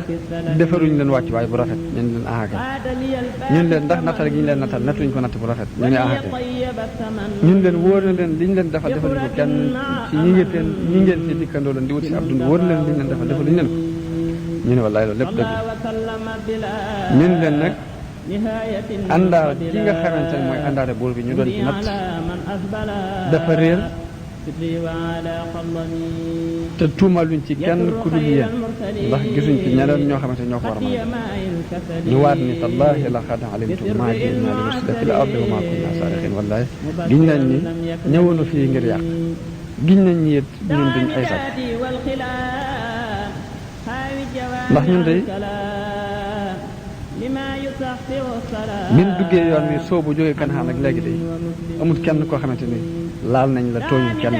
defaruñ leen wàcc waay bu rafet ñun leen ahaka ñun leen ndax nattal gi ñu leen nattal nattuñ ko natt bu rafet ñu ne ahaka ñun leen wóor na leen liñ leen defal defaluñ ko kenn ci ñi ngeen fi dikkandoo leen di wut si ab dund wóor na leen liñ leen defal defaluñ leen ko ñu ne wallaay loolu lépp dëgg ñun leen nag àndaar ji nga xamante ne mooy àndaare buur bi ñu doon ci natt dafa réer te tuumaluñ ci kenn ku dul yéen ndax gisuñ ci ñeneen ñoo xamante ñoo ko war a mën ñu waat ni tallaahi laqad alimtum maa ji'naa li nufsida fil ardi wa maa kunnaa saariqiin wallaahi giñ nañ ni ñëwoonu fii ngir yàq giñ nañ ni it ñun duñ ay sàcc ndax ñun de min duggee yoon wi soo bu jógee Kanaan ak léegi de amul kenn koo xamante ni laal nañ la tooñu kenn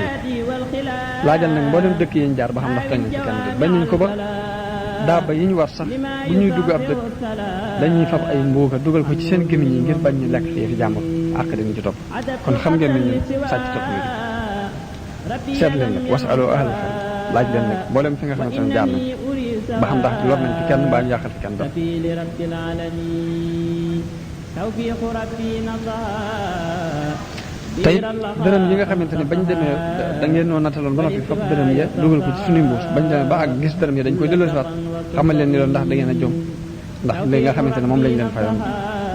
laajal nag mboolem dëkk yi ñu jaar ba xam ndax tooñ nañ ci kenn de bañ nañ ko ba daaba yi ñu war sax bu ñuy dugg ab dëkk dañuy fab ay mbuuka dugal ko ci seen gémmiñ yi ngir bañ ñu lekk fii fi jàmbur àq dañu ci topp kon xam ngeen ni ñu sàcc topp ñu seet leen nag wasalu ahla laaj leen nag mboolem fi nga xamante ne jaar nañ ba xam ndax lor nañ fi kenn mbaa ñu yàqal fi kenn doon tey dërëm yi nga xamante ne bañ demee da ngeen noo nattaloon ba noppi fop dërëm ya dugal ko ci suñuy mbuus bañ demee ba ak gis dërëm ya dañ koy delloo si waat xamal leen ni loolu ndax da ngeen a jom ndax li nga xamante ne moom lañ leen fayoon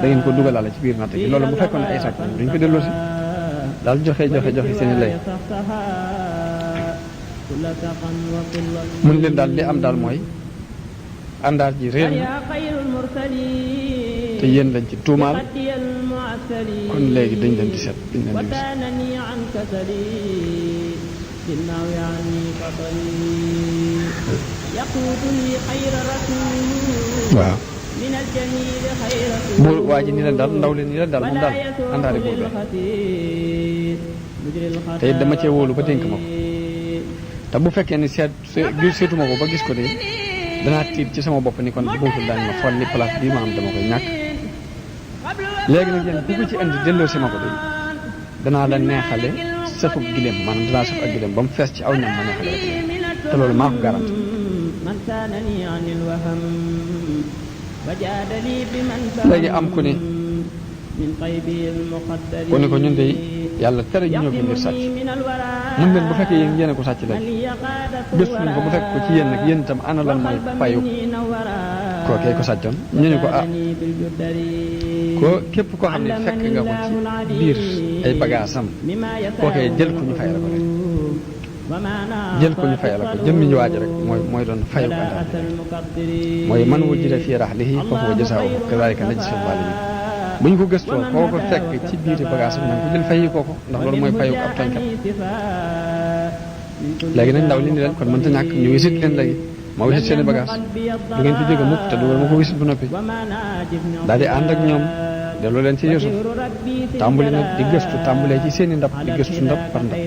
da ngeen ko dugalaale ci biir natt gi loolu bu fekkoon ne ay sàcc duñ ko delloo si daal joxe seen i lay mun leen daal li am daal mooy àndaar ji réer na te yéen lañ ci tuumaal kon léegi dañ leen di seet dañ leen di waaw buur waa ji ni leen daal ndaw leen ni leen daal moom daal àndaari buur bi te it dama cee wóolu ba dénk ma ko te bu fekkee ni seetuma ko ba gis ko de danaa tiit ci sama bopp ni kon bootul daañu ma xool ni place bii ma am dama koy ñàkk léegi nag yéen ku ko ci indi delloo si ma ko de danaa la neexale sëfub gileem maanaam danaa sëf ak gileem ba mu fees ci aw ñam ma neexale rek te loolu maa ko garanti léegi am ku ni ko ñun de yàlla tere ñu ñoo fi ngir sàcc mun leen bu fekkee yéen yéen a ko sàcc léegi gëstu nañ ko bu fekk ko ci yéen nag yéen itam ana lan mooy payu kookee ko sàccoon ñu ne ko ko képp koo xam ne fekk nga ko ci biir ay bagaasam kookee jël ko ñu fay la ko rek jël ko ñu fay la ko jëmmi ñu waaj rek mooy doon fayu àndaar mooy man wujida fii rahlihi fa huwa jazaa'uhu kazaalika najzii zaalimiin bu ñu ko gëstoo koo ko fekk ci biir bagaasam nañ ko jël fayi kooko ndax loolu mooy fayu ab tooñkat léegi nag ndaw li ni leen kon mënta ñàkk ñu wisit leen léegi ma wisit seen i bagage du ngeen fi jóge mukk te dugal ma ko wisit bu noppi daal di ànd ak ñoom delloo leen ci Yuusuf tàmbali nag di gëstu tàmbalee ci seen i ndab di gëstu ndab par ndab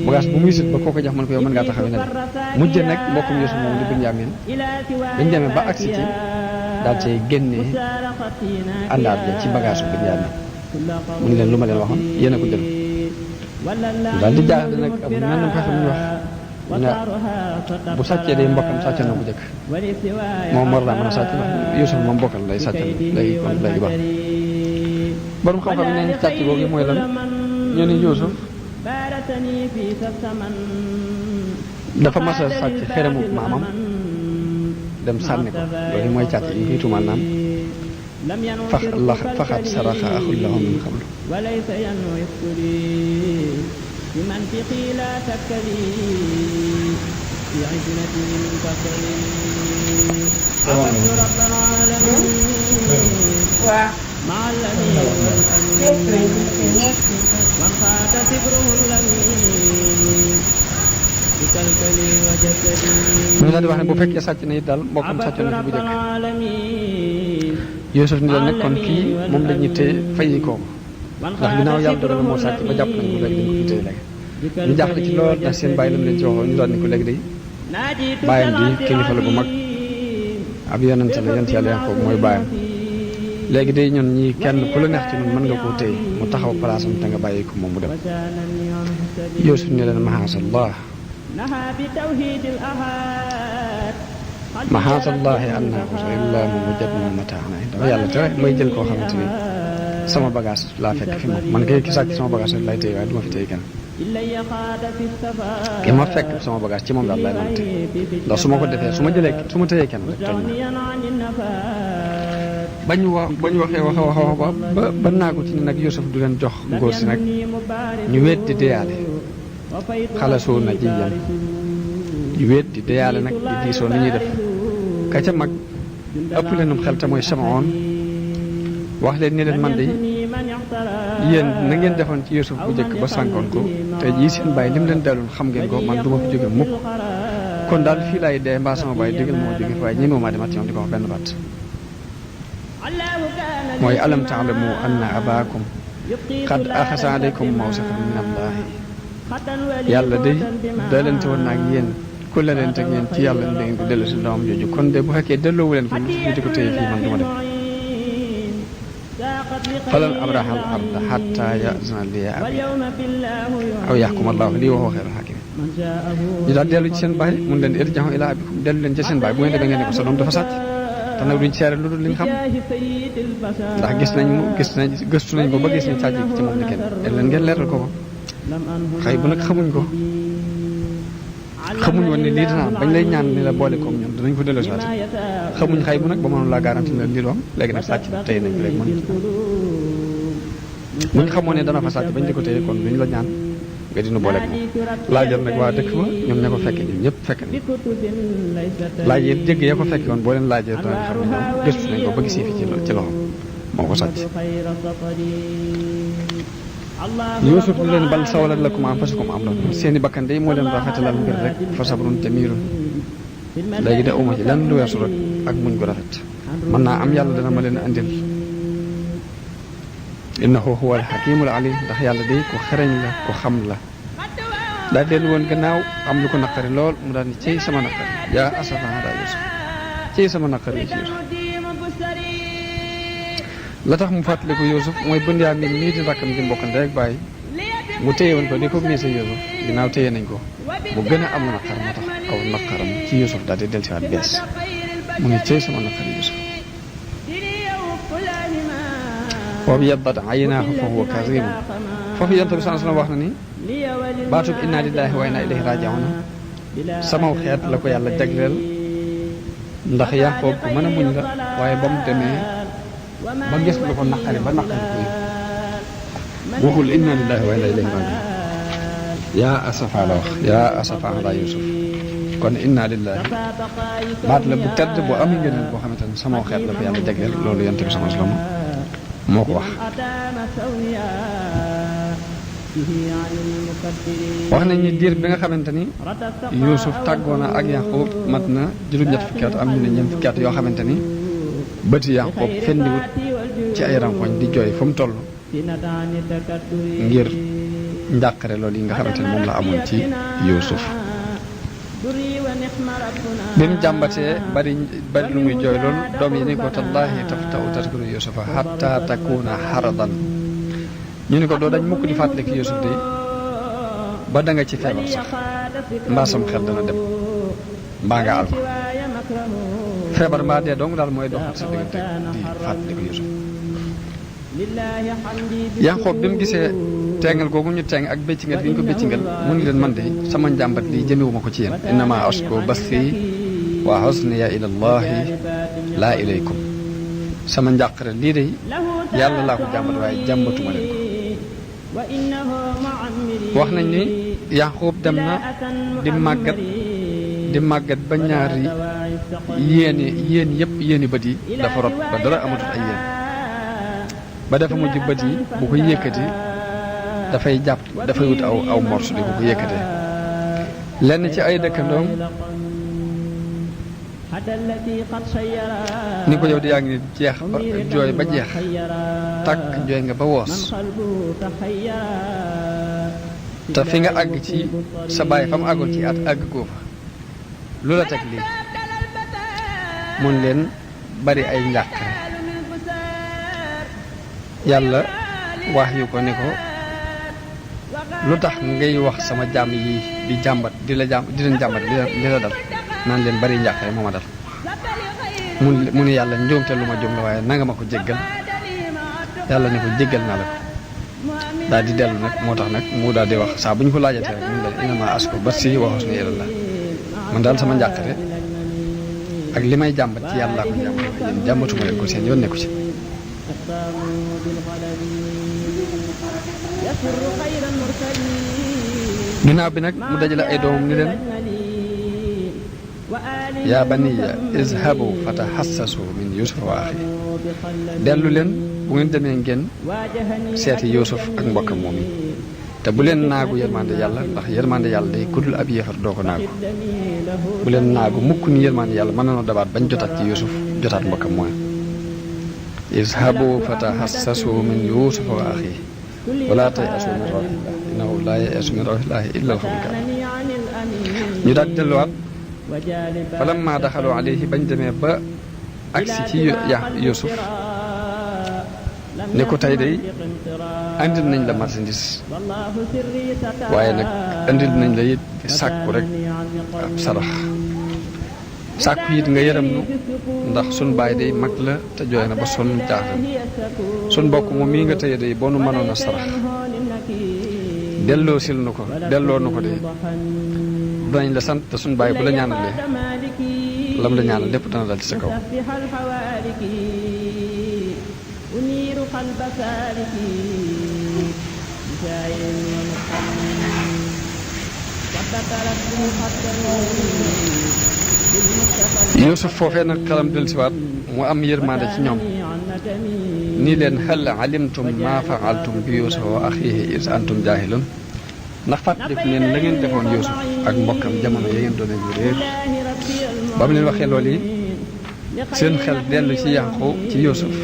bagage bu mu wisit ba koo ko jox man ko yow mën ngaa taxawee ne mujj nag mbokkum Yuusuf moom di Binyaamin bañ demee ba agsi ci daal cay génnee àndaar ja ci bagage bi Binyaamin mu ngi leen lu ma leen waxoon yéen a ko jël daal di jaaxle nag am mel na pexe mu wax bu sàccee day mbokkam sàccal na bu njëkk moom war naa mën a sàcc ndax Yuusuf moom mbokkal lay sàccal léegi kon léegi baax borom xam-xam yi nañ sàcc googu mooy lan ñu ne Yuusuf dafa mas a sàcc xeremu maamam dem sànni ko loolu mooy càcc yi koy tuumaal naan faxat saraxa axul lahu min qablu waaw mu ngi daal di wax ne bu fekkee sàcc na it daal mbokkam sàccoon na fi bu njëkk Yuusuf ni leen nag kon kii moom la ñuy téye fayi koo ndax ginnaaw yàlla dogal na moo sàcc ba jàpp nañ ko léegi dañ ko fi téye léegi ñu jaaxle ci lool ndax seen bàyyi lam leen ci waxoon ñu daal ni ko léegi day bàyyam bi kilifa la bu mag ab yonente la yonent yàlla Yaaqoob mooy bàyyam léegi day ñun ñii kenn ku la neex ci ñun mën nga koo téye mu taxaw palaasam te nga bàyyi ko moom mu dem Yuusuf ni leen mahaasallah mahaasallahi an naaxuza illaa man wajadnaa mataa'anaa dafa yàlla tere may jël koo xamante ni sama bagage laa fekk fi moom man kay ki sàcc sama bagage rek laay téye waaye du ma fi téye kenn ki ma fekk sama bagage ci moom daal laay mën a téye ndax su ma ko defee su ma téyee kenn rek tooñ na bañ waxee wax ba naa ko ci ne nag Yuusuf du leen jox ngóor si nag ñu weet di deyaale xalasoo na jiyan ñu weet di deyaale nag di diisoo ni ñuy def ka ca mag ëpp leenum xel te mooy Samaoon wax leen ni leen man de yéen na ngeen defoon ci Yuusuf bu njëkk ba sànkoon ko te jii seen bàyyi lim leen delloon xam ngeen ko man du ma fi jóge mukk kon daal fii laay dee mbaa sama bàyyi digal moo jóge waaye ñi maa demat ci moom di ko wax benn baat mooy alam taalamu anna abaakum qad axasa alaykum mawsaqan min allahi yàlla day dalante woon naag yéen ku la leen teg yéen ci yàlla da ngeen ko dellu si doomam jooju kon de bu fekkee delloowu leen ko ñu di ko téye fii man du ma dem falan abraha al arda xatta yazana li abi aw yaxkum allahu lii wa huwa xayrul xaakimin ñu daal dellu ci seen baay mun leen irji'u ila abikum dellu leen ci seen baay bu ngeen demee ngeen ne ko sa doom dafa sàcc te nag duñ seere lu dul liñ xam ndax gëstu nañ ko ba gis ne càcc ci moom ni kenn del leen ngeen leeral ko ko xëy bu nag xamuñ woon ne lii dina am bañ lay ñaan ni la boole koom ñoom danañ ko delloo si waat xamuñ xëy bu nag ba mënoon laa garanti ne lii du am léegi nag sàcc tey nañ ko léegi mënuñ buñ xamoon ne dana fa sàcc bañ di ko téye kon duñ la ñaan nga dina boole ak moom laajal nag waa dëkk fa ñoom ña ko fekke ñoom ñëpp fekk nañ laaj yi jégg ya ko fekke woon boo leen laajee danañ xam ne ñoom gëstu nañ ko ba gis fi ci loxo moo ko sàcc Yuusuf ni leen bal sawalat lakum anfusukum amran seeni bakkan day moo leen rafetalal mbir rek fa sabrun jamiilun léegi de uma ci lan lu weesu rek ak muñ ko rafet mën naa am yàlla dana ma leen andil innahu huwa alxakimul alim ndax yàlla day ko xereñ la ko xam la daal leen woon gannaaw am lu ko naqari lool mu daal ni cey sama naqari yaa asafa ala Yuusuf cey sama naqari ci Yuusuf la tax mu fàttaliku Yuusuf mooy Bunyaamin mii di rakkam di mbokk ndey ak baay mu téye woon ko di ko miise Yuusuf ginnaaw téye nañ ko mu gën a am naqar moo tax aw naqaram ci Yuusuf daal di dellusiwaat bees mu ne cey sama naqari Yuusuf wa byaddat aynaahu fa huwa kaziim foofu Yonent bi sallallahu alayhi wa sallam wax na ni baatub inna lillahi wa inna ilayhi raaji'uun samaw xeet la ko yàlla jagleel ndax Yaaqoob ku mën a muñ la waaye ba mu demee ba gis lu ko naqari ba naqari ko waxul inna lillahi wa inna ilayhi raaji'uun yaa asafa la wax yaa asafa ala Yuusuf kon inna lillahi baat la bu tedd bu am ngëneel boo xamante ne samaw xeet la ko yàlla jagleel loolu Yonent bi sallallahu alayhi wa sallam moo ko wax nañ ni diir bi nga xamante ni Yuusuf tàggoo na ak Yaaqoob mat na juróom-ñett fukki at am ñu ne ñeent fukki at yoo xamante ni bëti Yaaqoob fendiwut ci ay rankoñ di jooy fu mu toll ngir njàqare loolu yi nga xamante ni moom la amoon ci Yuusuf bi mu jàmbatee bari lu muy jooy loolu doom yi ni ko tallaahi taftau tadkuru Yuusufa hatta takuna haradan ñu ni ko doo dañ mukk di fàttaliku Yuusuf de ba da nga ci feebar sax mbaa sam xel dana dem mbaa nga àl ko feebar mbaa dee dong daal mooy doxal sa diggante di fàttaliku Yuusuf Yaaqoob bi mu gisee teengal googu ñu teeng ak béccingal gi ñu ko béccingal mu ni leen man de sama njàmbat lii jëmewuma ko ci yéen innama ashku bathi wa husniya ila llahi laa ilaykum sama njàqare lii de yàlla laa ko jàmbat waaye jàmbatuma leen ko wax nañ ni Yaaqoob dem na di màggat ba ñaari yéen yëpp yéeni bët yi dafa rot ba dara amatul ay yéen ba dafa mujj bët yi bu koy yëkkati dafay wut aw morso di ko yëkkatee lenn ci ay dëkkandoom ni ko yow di yaa ngi jeex ba jooy ba jeex tàkk jooy nga ba woos te fi nga àgg ci sa baay fa mu àggoon ci at àgg koo fa lu la teg lii mun leen bari ay njàqare yàlla wax yu ko ne ko lu tax ngay wax sama jàmm yi di jàmbat di leen jàmbat li la dal naan leen bari njàqare moo ma dal mu ne yàlla njuumte lu ma juum la waaye nanga ma ko jéggal yàlla ne ko jéggal naa la ko daal di dellu nag moo tax nag mu daal di wax saa bu ñu ko laajatee rek mun leen inama asko ba si waxos ne yàlla la man daal sama njàqare ak li may jàmbat ci yàlla ko jàmbat yéen jàmbatuma leen ko seen yoon nekku ci ginnaaw bi nag mu dajale ay doomam ni leen yaa baniya izhabu fatahassasu min yusufa wa axi dellu leen bu ngeen demee ngeen seeti yusuf ak mbokkam moom yi te bu leen naagu yërmande yàlla ndax yërmande yàlla day kuddul ab yéefar doo ko naagu bu leen naagu mukk ni yërmande yàlla mën nanoo dabaat bañ jotaat ci yusuf jotaat mbokkam mooy izhabu fatahassasu min yusufa wa axi wala tayasu min rawxillah innahu laa yayasu min rawxillahi illa alxawmul kaafiruun ñu daal di delluwaat falamma daxalu alayhi bañ demee ba agsi ci yusuf ne ko tey day andil nañ la marchandise waaye nag andil nañ la it sàkku rek ab sarax sàkku it nga yërëm nu ndax sun baay day mag la te jooy na ba sonn jaaxal sun mbokk moom mii nga tëye day boo nu mënoon a sarax delloo sil nu ko delloo nu ko de danañ la sant te sun baay bu la ñaanalee lam la ñaanal lépp dana dal ci sa kaw Yuusuf foofee nag xelam dellusiwaat mu am yërmande ci ñoom nii leen hal alimtum maa faaltum bi Yuusufa wa axiihi iz antum jaahilun ndax fàttaliku leen la ngeen defoon Yuusuf ak mbokkam jamono ya ngeen doon yu réer ba mu leen waxee loolu yi seen xel dellu ci yànqu ci Yuusuf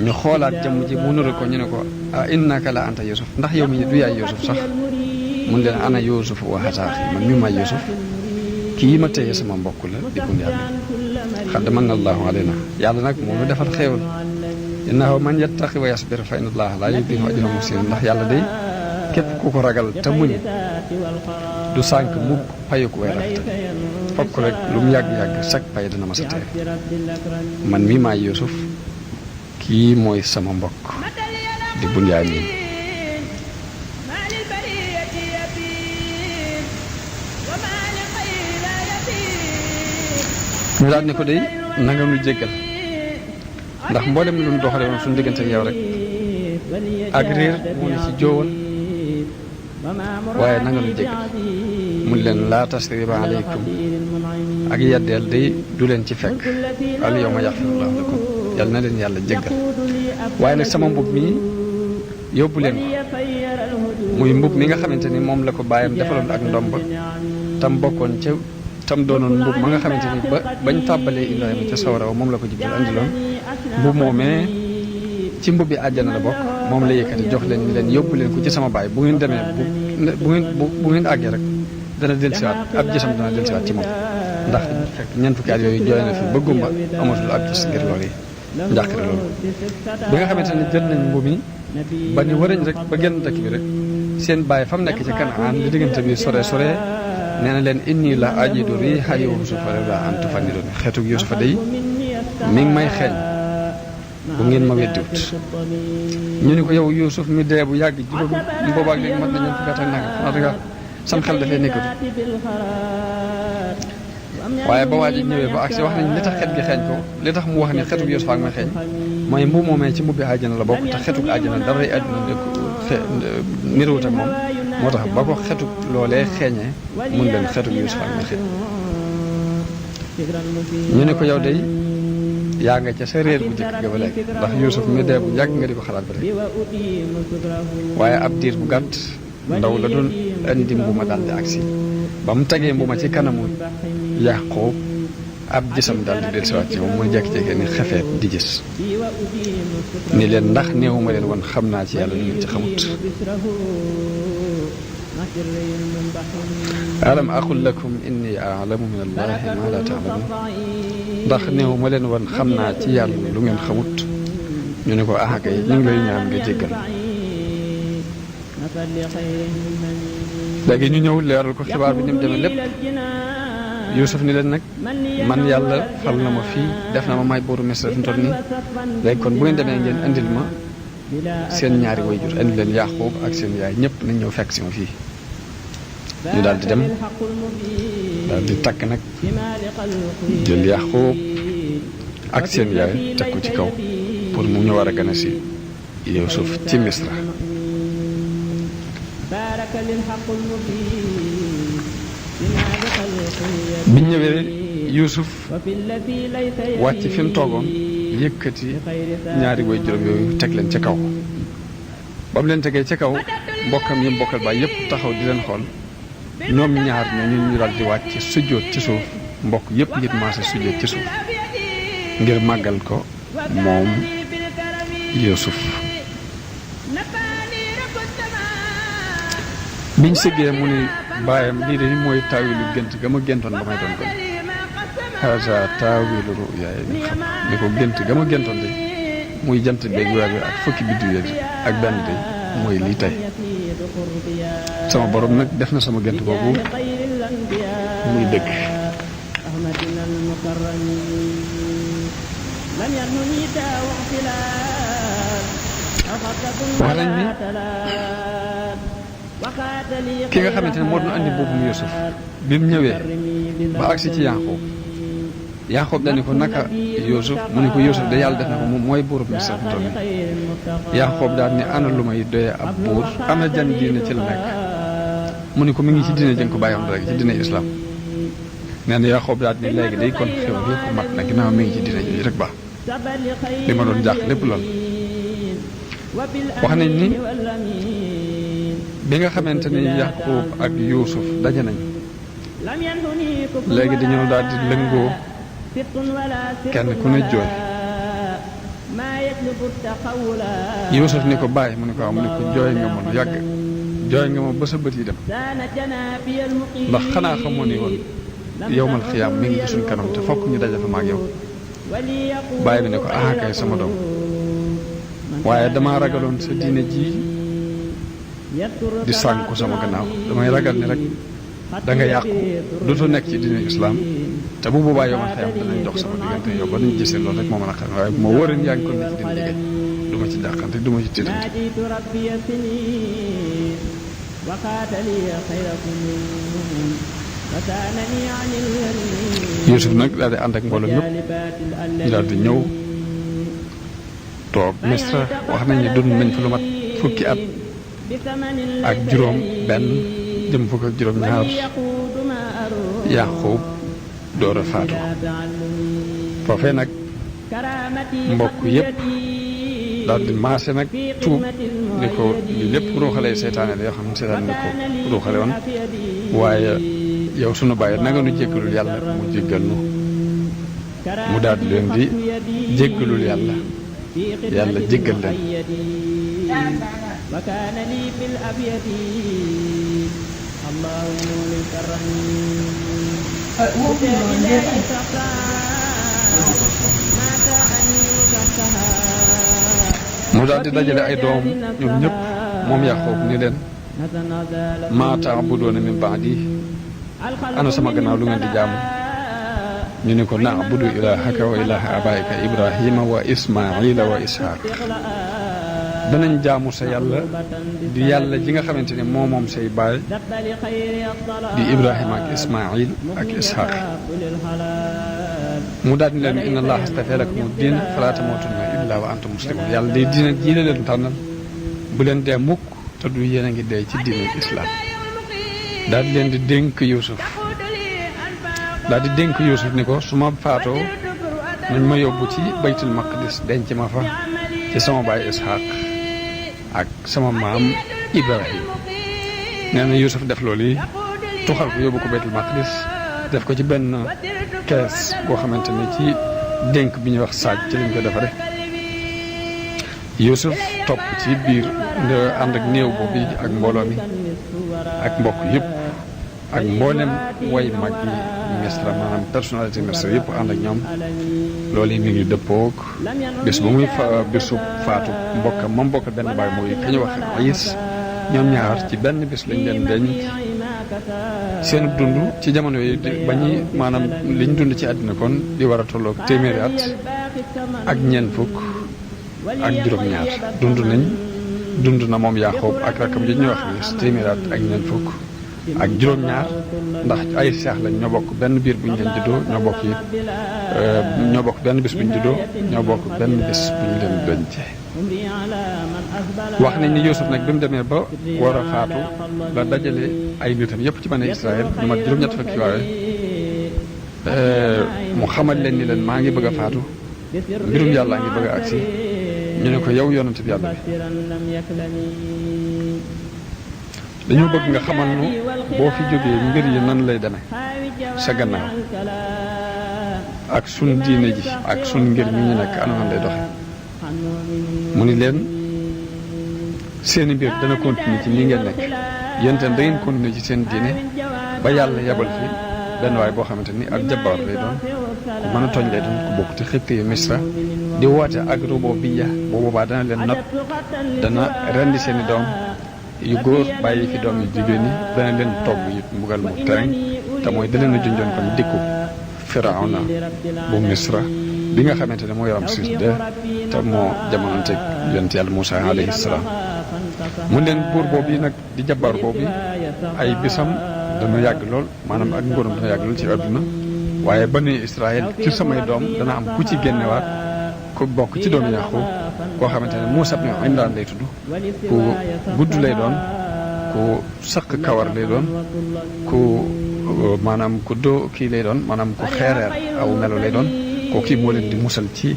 ñu xoolaat jëmm ji mu nuru ko ñu ne ko a innaka la anta Yuusuf ndax yow mi du yaay Yuusuf sax mun leen ana Yuusuf wa axaahi man mi maay Yuusuf kii ma téye sama mbokk la di Bunyaamin xad manna Allaahu alayna yàlla nag moom lu defal xéewal innahu man yattaqi wa yasbir fa inna Allaaha laa yudii'u ajra muhsinin ndax yàlla day képp ku ko ragal te muñ du sànk mukk payu ko way rafetal fokk rek lu mu yàgg-yàgg sag pay dana ma sa teew man mi maay Yuusuf kii mooy sama mbokk di Bunyaamin ñu daal ne ko day nanga nu jéggal ndax mboolem lu nu doxale woon suñu diggante ak yow rek ak réer mu ne ci jóowal waaye nanga nu jéggal mun leen laa tasriba aleykum ak yeddeel day du leen ci fekk al yawma yaxfirullahu lakum yàlla na leen yàlla jéggal waaye nag sama mbub mi yóbbu leen ko muy mbub mi nga xamante ni moom la ko bàyyam defaloon ak ndomba tam bokkoon ca tam doonoon mbub ma nga xamante ni bañ tàbbalee Ibrahima ca sawara moom la ko Jibril andiloon mbub moomee ci mbub bi àjjana la bokk moom la yëkkati jox leen ni leen yóbbu leen ko ci sama baay bu ngeen demee bu ngeen àggee rek dana dellusiwaat ab gisam dana dellusiwaat ci moom ndax fekk ñeent fukki at yooyu jooy na fi ba gumba amatul ab gis ngir loolu yi njàqare loolu bi nga xamante ni jël nañ mbub mi ba ni warañ rek ba génn dëkk bi rek seen baay fa mu nekk ci Kanaan li diggante bi sore nee na leen inni la ajidu riiha Yuusufa lawlaa an tufanniduun xeetug Yuusufa day mi ngi may xeeñ bu ngeen ma weddiwut ñu ni ko yow Yuusuf mi dee bu yàgg juróom boobaag léegi mat na ñeent fukki at ak nangam xanaa danga sam xel dafay nekkatu waaye ba waa ji ñëwee ba agsi wax nañ li tax xet gi xeeñ ko li tax mu wax ne xetug Yuusufa ak may xeeñ mooy mbu moomee ci mbubbi àjjana la bokk te xetug àjjana daray àdduna dëkk niruwut ak moom moo tax ba ko xetu loolee xeeñee mun leen xetu Yuusuf ak ma xeeñ ñu ne ko yow day yaa nga ca sa réer bu njëkk ga ba léegi ndax Yuusuf mi dee bu yàgg nga di ko xalaat ba léegi waaye ab diir bu gàtt ndaw la doon indi mbuma daal di agsi ba mu tegee mbuma ci kanamu Yaqub ab gisam daal di dellusiwaat ci moom mu jékki-jékki ni xefeet di gis ni leen ndax néewuma leen woon xam naa ci yàlla lu ngeen ci xamut alam aqul lakum inni a'lamu min allahi ma la ta'lamun ndax néewuma leen woon xam naa ci yàlla lu ngeen xamut ñu ne ko kay ñu ngi lay ñaan nga jéggal léegi ñu ñëw leeral ko xibaar bi ni mu demee lépp Yuusuf ni leen nag man yàlla fal na ma fii def na ma may buuru Misra fi mu toll nii léegi kon bu ngeen demee ngeen indil ma seen ñaari wayjur indi leen Yaqub ak seen yaay ñëpp nañ ñëw fekk si ma fii ñu daal di dem daal di takk nag jël Yaqub ak seen yaay teg ko ci kaw pour mu ñu war a gën a si Yuusuf ci Misra biñ ñëwee Yuusuf wàcc fi mu toogoon yëkkati ñaari way juróom yooyu teg leen ca kaw ba mu leen tegee ca kaw mbokkam yi mbokkal baay yëpp taxaw di leen xool ñoom ñaar ñooñu ñu dal di wàcc sujjóot ci suuf mbokk yëpp ngir maase sujjóot ci suuf ngir màggal ko moom Yuusuf biñ sëggee mu ni baayam lii de mooy taawilu gént ga ma géntoon ba may doon kon haza taawilu ruyaaya min qabl ni ko gént ga ma géntoon de muy jant beeg weer bi ak fukki biddiw yeeg ak benn de mooy lii tey sama borom nag def na sama gént boobu muy dëgg wax nañ ni ki nga xamante ne moo doon andi boobu mu Yuusuf bi mu ñëwee ba agsi ci Yaqub dañu ko naka Yuusuf mu ne ko Yuusuf de yàlla def na ko moom mooy buurub Misra fi mu toll nii Yaqub daal ni ana lu may doyee ab buur ana jan diine ci la nekk mu ne ko mi ngi ci diine jëng ko bàyyoon rek ci diine islam nee na Yaqub daal ni léegi day kon xew yëpp mat na ginnaaw mi ngi ci diine ji rek ba li ma doon jàq lépp lool wax nañ ni bi nga xamante ni Yaqub ak Yuusuf daje nañ léegi dañoo daal di lëngoo kenn ku ne jooy Yuusuf ni ko bàyyi mu ne ko am mu ne ko jooy nga ma lu yàgg jooy nga ma ba sa bët yi dem ndax xanaa xamoo ni woon yowmal xiyaam mi ngi ci suñ kanam te fokk ñu daje fa maag yow bàyyi bi ne ko kay sama doom waaye damaa ragaloon sa diine ji di sànku sama gannaaw damay ragal ni rek da nga yàqu dootoo nekk ci diine islam te bu boobaa yow man xëy na danañ dox sama diggante yow ba nañ gisee loolu rek moo mën a xam waaye bu ma wóoree yaa ngi ko nekk ci diine liggéey du ma ci dàqante du ma ci tiitante. Yuusuf nag daal di ànd ak mbooloo ñëpp ñu daal di ñëw toog Misra wax nañ ne dund nañ fa lu mat fukki at ak juróom benn jëm fukk ak juróom ñaar Yaqub door a faatu foofee nag mbokk yëpp daal di maase nag tuub ni ko li lépp ruuxalee seytaane la yoo xam ne seytaane nga ko ruuxale woon waaye yow sunu bàyyi nanga nu jéggalul yàlla mu jéggal nu mu daal di leen di jéggalul yàlla yàlla jéggal leen وكان لي في الأبيض الله للكرم mu daal di dajale ay doom ñoom ñëpp moom Yaqub ni leen maa ta'buduuna min ba'di ana sama gannaaw lu ngeen di jaamu ñu ne ko na'budu ilaahaka wa ilaaha abaa'ika Ibrahima wa Ismaa'ila wa Ishaaq danañ jaamu sa yàlla di yàlla ji nga xamante ne moo moom say baay di Ibrahima ak Ismaa'il ak Ishaaq mu daal di leen inna allaha astafaa lakumu diin falaa tamuutunna illaa wa antum muslimuun yàlla day diine ji la leen tànnal bu leen dee mukk te du yéen a ngi dee ci diine islam daal di leen di dénk Yuusuf daal di dénk Yuusuf ni ko su ma faatoo nañ ma yóbbu ci baytul maqdis denc ma fa ci sama baay Ishaq ak sama maam Ibrahim. nee na Yuusuf def loolu yi tuxal ko yóbbu ko baytul maqdis def ko ci benn kees boo xamante ni ci dénk bi ñuy wax saaj ci lañ ko defare Yuusuf topp ci biir nga ànd ak néew boobu ak mbooloo mi ak mbokk yëpp ak mboolem way mag yi Misra maanaam personnalité Misra yëpp ànd ak ñoom loolu yi mi ngi dëppoog bis bu muy bisu faatu mbokkam ma mbokk benn baay mooy ka ñu wax Ayis ñoom ñaar ci benn bis lañ leen denc seen dund ci jamono yi ba ñuy maanaam liñ dund ci àddina kon di war a tolloog téeméeri at ak ñeent fukk ak juróom-ñaar dund na moom Yaaqoob ak rakkam ji ñuy wax ni téeméeri at ak ñeent fukk ak juróom-ñaar ndax ay seex lañ ñoo bokk benn biir bu ñu leen juddoo ñoo bokk benn bis bu ñu juddoo ñoo bokk benn bis bu ñu leen dencee wax nañ ni Yuusuf nag bi mu demee ba war a faatu la dajale ay nitam yëpp ci bani Israël ñu mat juróom-ñett fukki waaye mu xamal leen ni leen maa ngi bëgg a faatu mbirum yàlla ngi bëgg a agsi ñu ne ko yow yonent bi yàlla bi dañoo bëgg nga xamal nu boo fi jógee mbir yi nan lay demee sa gannaaw ak sun diine ji ak sun ngir mi ñu nekk ana nan lay doxe mu ni leen seeni mbir dana continuer ci nii ngeen nekk yéen itam da ngeen continuer ci seen diine ba yàlla yebal fi benn waay boo xamante ni ak jabar lay doon ku mën a tooñ lay doon ku bokk te xëpp yu Misra di woote ak rububiyya boo boobaa dana leen not dana rendi seeni doom yu góor bàyyi fi doom yu jigéen ñi dana leen togg yi mbugal mu tereñ te mooy da leen a junjoon kon dikku Firawna bu Misra bi nga xamante ne moo yaram siis de te moo jamononteeg yonent yàlla Muusaa alayhi salaam mu leen buur boobu yi nag di jabar boobu ay bisam dana yàgg lool maanaam ak nguuram dana yàgg lool ci àdduna waaye bani Israël ci samay doom dana am ku ci génnewaat ku bokk ci doomu Yaaqub koo xamante ne Muusaa ibn Imraan lay tudd ku gudd lay doon ku sëq kawar lay doon ku maanaam ku doo kii lay doon maanaam ku xeereer aw melo lay doon koo kii moo leen di musal ci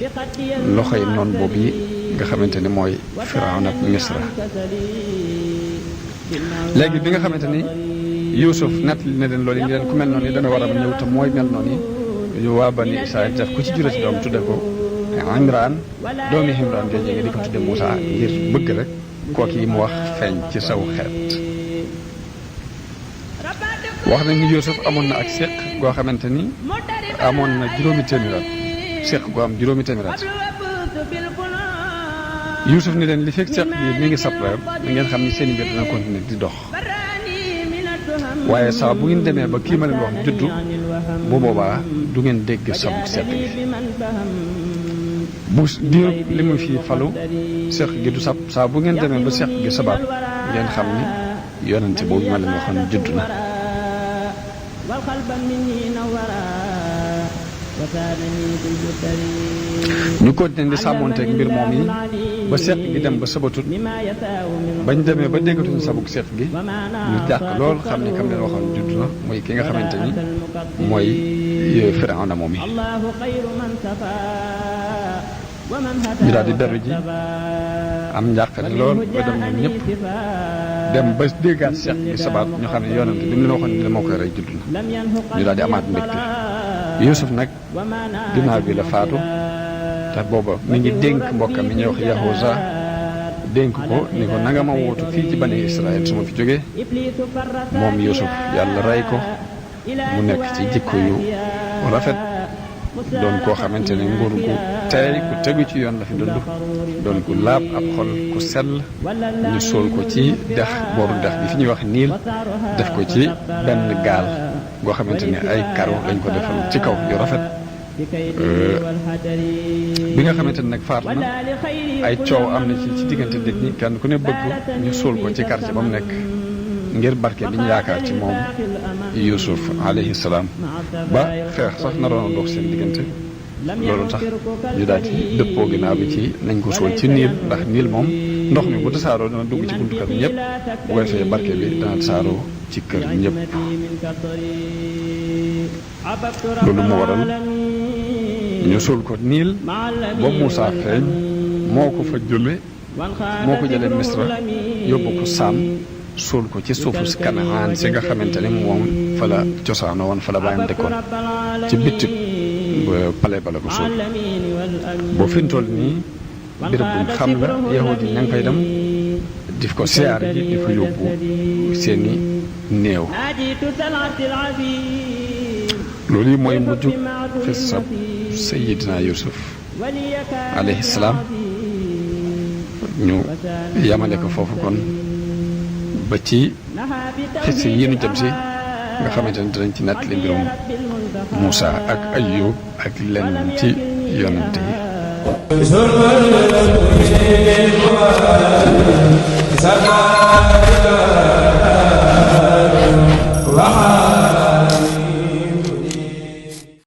loxoy noon boobu yi nga xamante ne mooy Firawna Misra léegi bi nga xamante ni Yuusuf nettali na leen loolu yi ni leen ku mel noonu yi dana war a ñëw te mooy mel noonu yi yu waa bani Israël def ku ci jurati doom tudde ko Imraan doomi Imraan jooju nga di ko tudde Muusaa ngir bëgg rek kooki mu wax feeñ ci saw xeet wax nañ ni Yuusuf amoon na ak séq goo xamante ni amoon na juróomi téeméer séq goo am juróomi téeméer Yuusuf ni leen li fekk séq bi mi ngi sapleer da ngeen xam ni seen mbir dina continuer di dox waaye saa bu ngeen demee ba kii ma leen wax juddu bu boobaa du ngeen dégg sam séq bi bu diir li mu fii falu séq gi du sab saa bu ngeen demee ba séq gi sabaat ngeen xam ni yonente boobu ma leen waxoon juddu na ñu continué di sàmmonteeg mbir moom yi ba seq gi dem ba sabatut bañ demee ba déggatuñu sabuk seq gi ñu jàq lool xam ni kam leen waxoon judd na muy ki nga xamante ni mooy Firawna moom yi ñu daal di beru ji am njàqare lool ba dem ñoom ñëpp dem ba déggaat seq gi sabaat ñu xam ne yonante li mu leen waxoon ni moo koy rey judd na ñu daal di amaat mbégte Yuusuf nag ginnaaw bi la faatu te booba mi ngi dénk mbokkam mi ñuy wax Yahuza dénk ko ni ko nanga ma wootu fii ci bani Israël su ma fi jógee moom Yuusuf yàlla rey ko mu nekk ci jikko yu rafet doon koo xamante ne nguur gu teey ku tegu ci yoon la fi dund doon ku laab ab xol ku sell ñu sóol ko ci dex booru dex bi fi ñuy wax niil def ko ci benn gaal goo xamante ne ay karo lañ ko defal ci kaw yu rafet bi nga xamante ne nag faat na ay coow am na ci diggante nit ñi kenn ku ne bëgg ñu sóol ko ci quartier ba mu nekk ngir barke bi ñu yaakaar ci moom Yuusuf alayhi salaam ba xeex sax naroon a dox seen diggante loolu tax ñu daal di dëppoo ginnaaw bi ci nañ ko suul ci niil ndax niil moom ndox mi bu tasaaroo dana dugg ci buntu kër ñëpp bu ko defee barke bi dana tasaaroo ci kër ñëpp loolu moo waral ñu suul ko niil ba Muusaa feeñ moo ko fa jële moo ko jëlee Misra yóbbu ko Saam suul ko ci suufu si Kanaan si nga xamante ni moom fa la cosaanoo woon fa la bàyyam dëkkoon ci bitti pale ba la ko suul boo fi mu toll nii béréb buñ xam la yahudi yi ña ngi fay dem di ko siyaar ji di fa yóbbu seeni néew loolu yi mooy mujj xissab Sayyidina Yuusuf alayhi salaam ñu yamale ko foofu kon ba ci xis yi ñu jëm si nga xamante ne dinañ ci nettali mbirum Muusaa ak Ayyub ak lenn ci yonante yi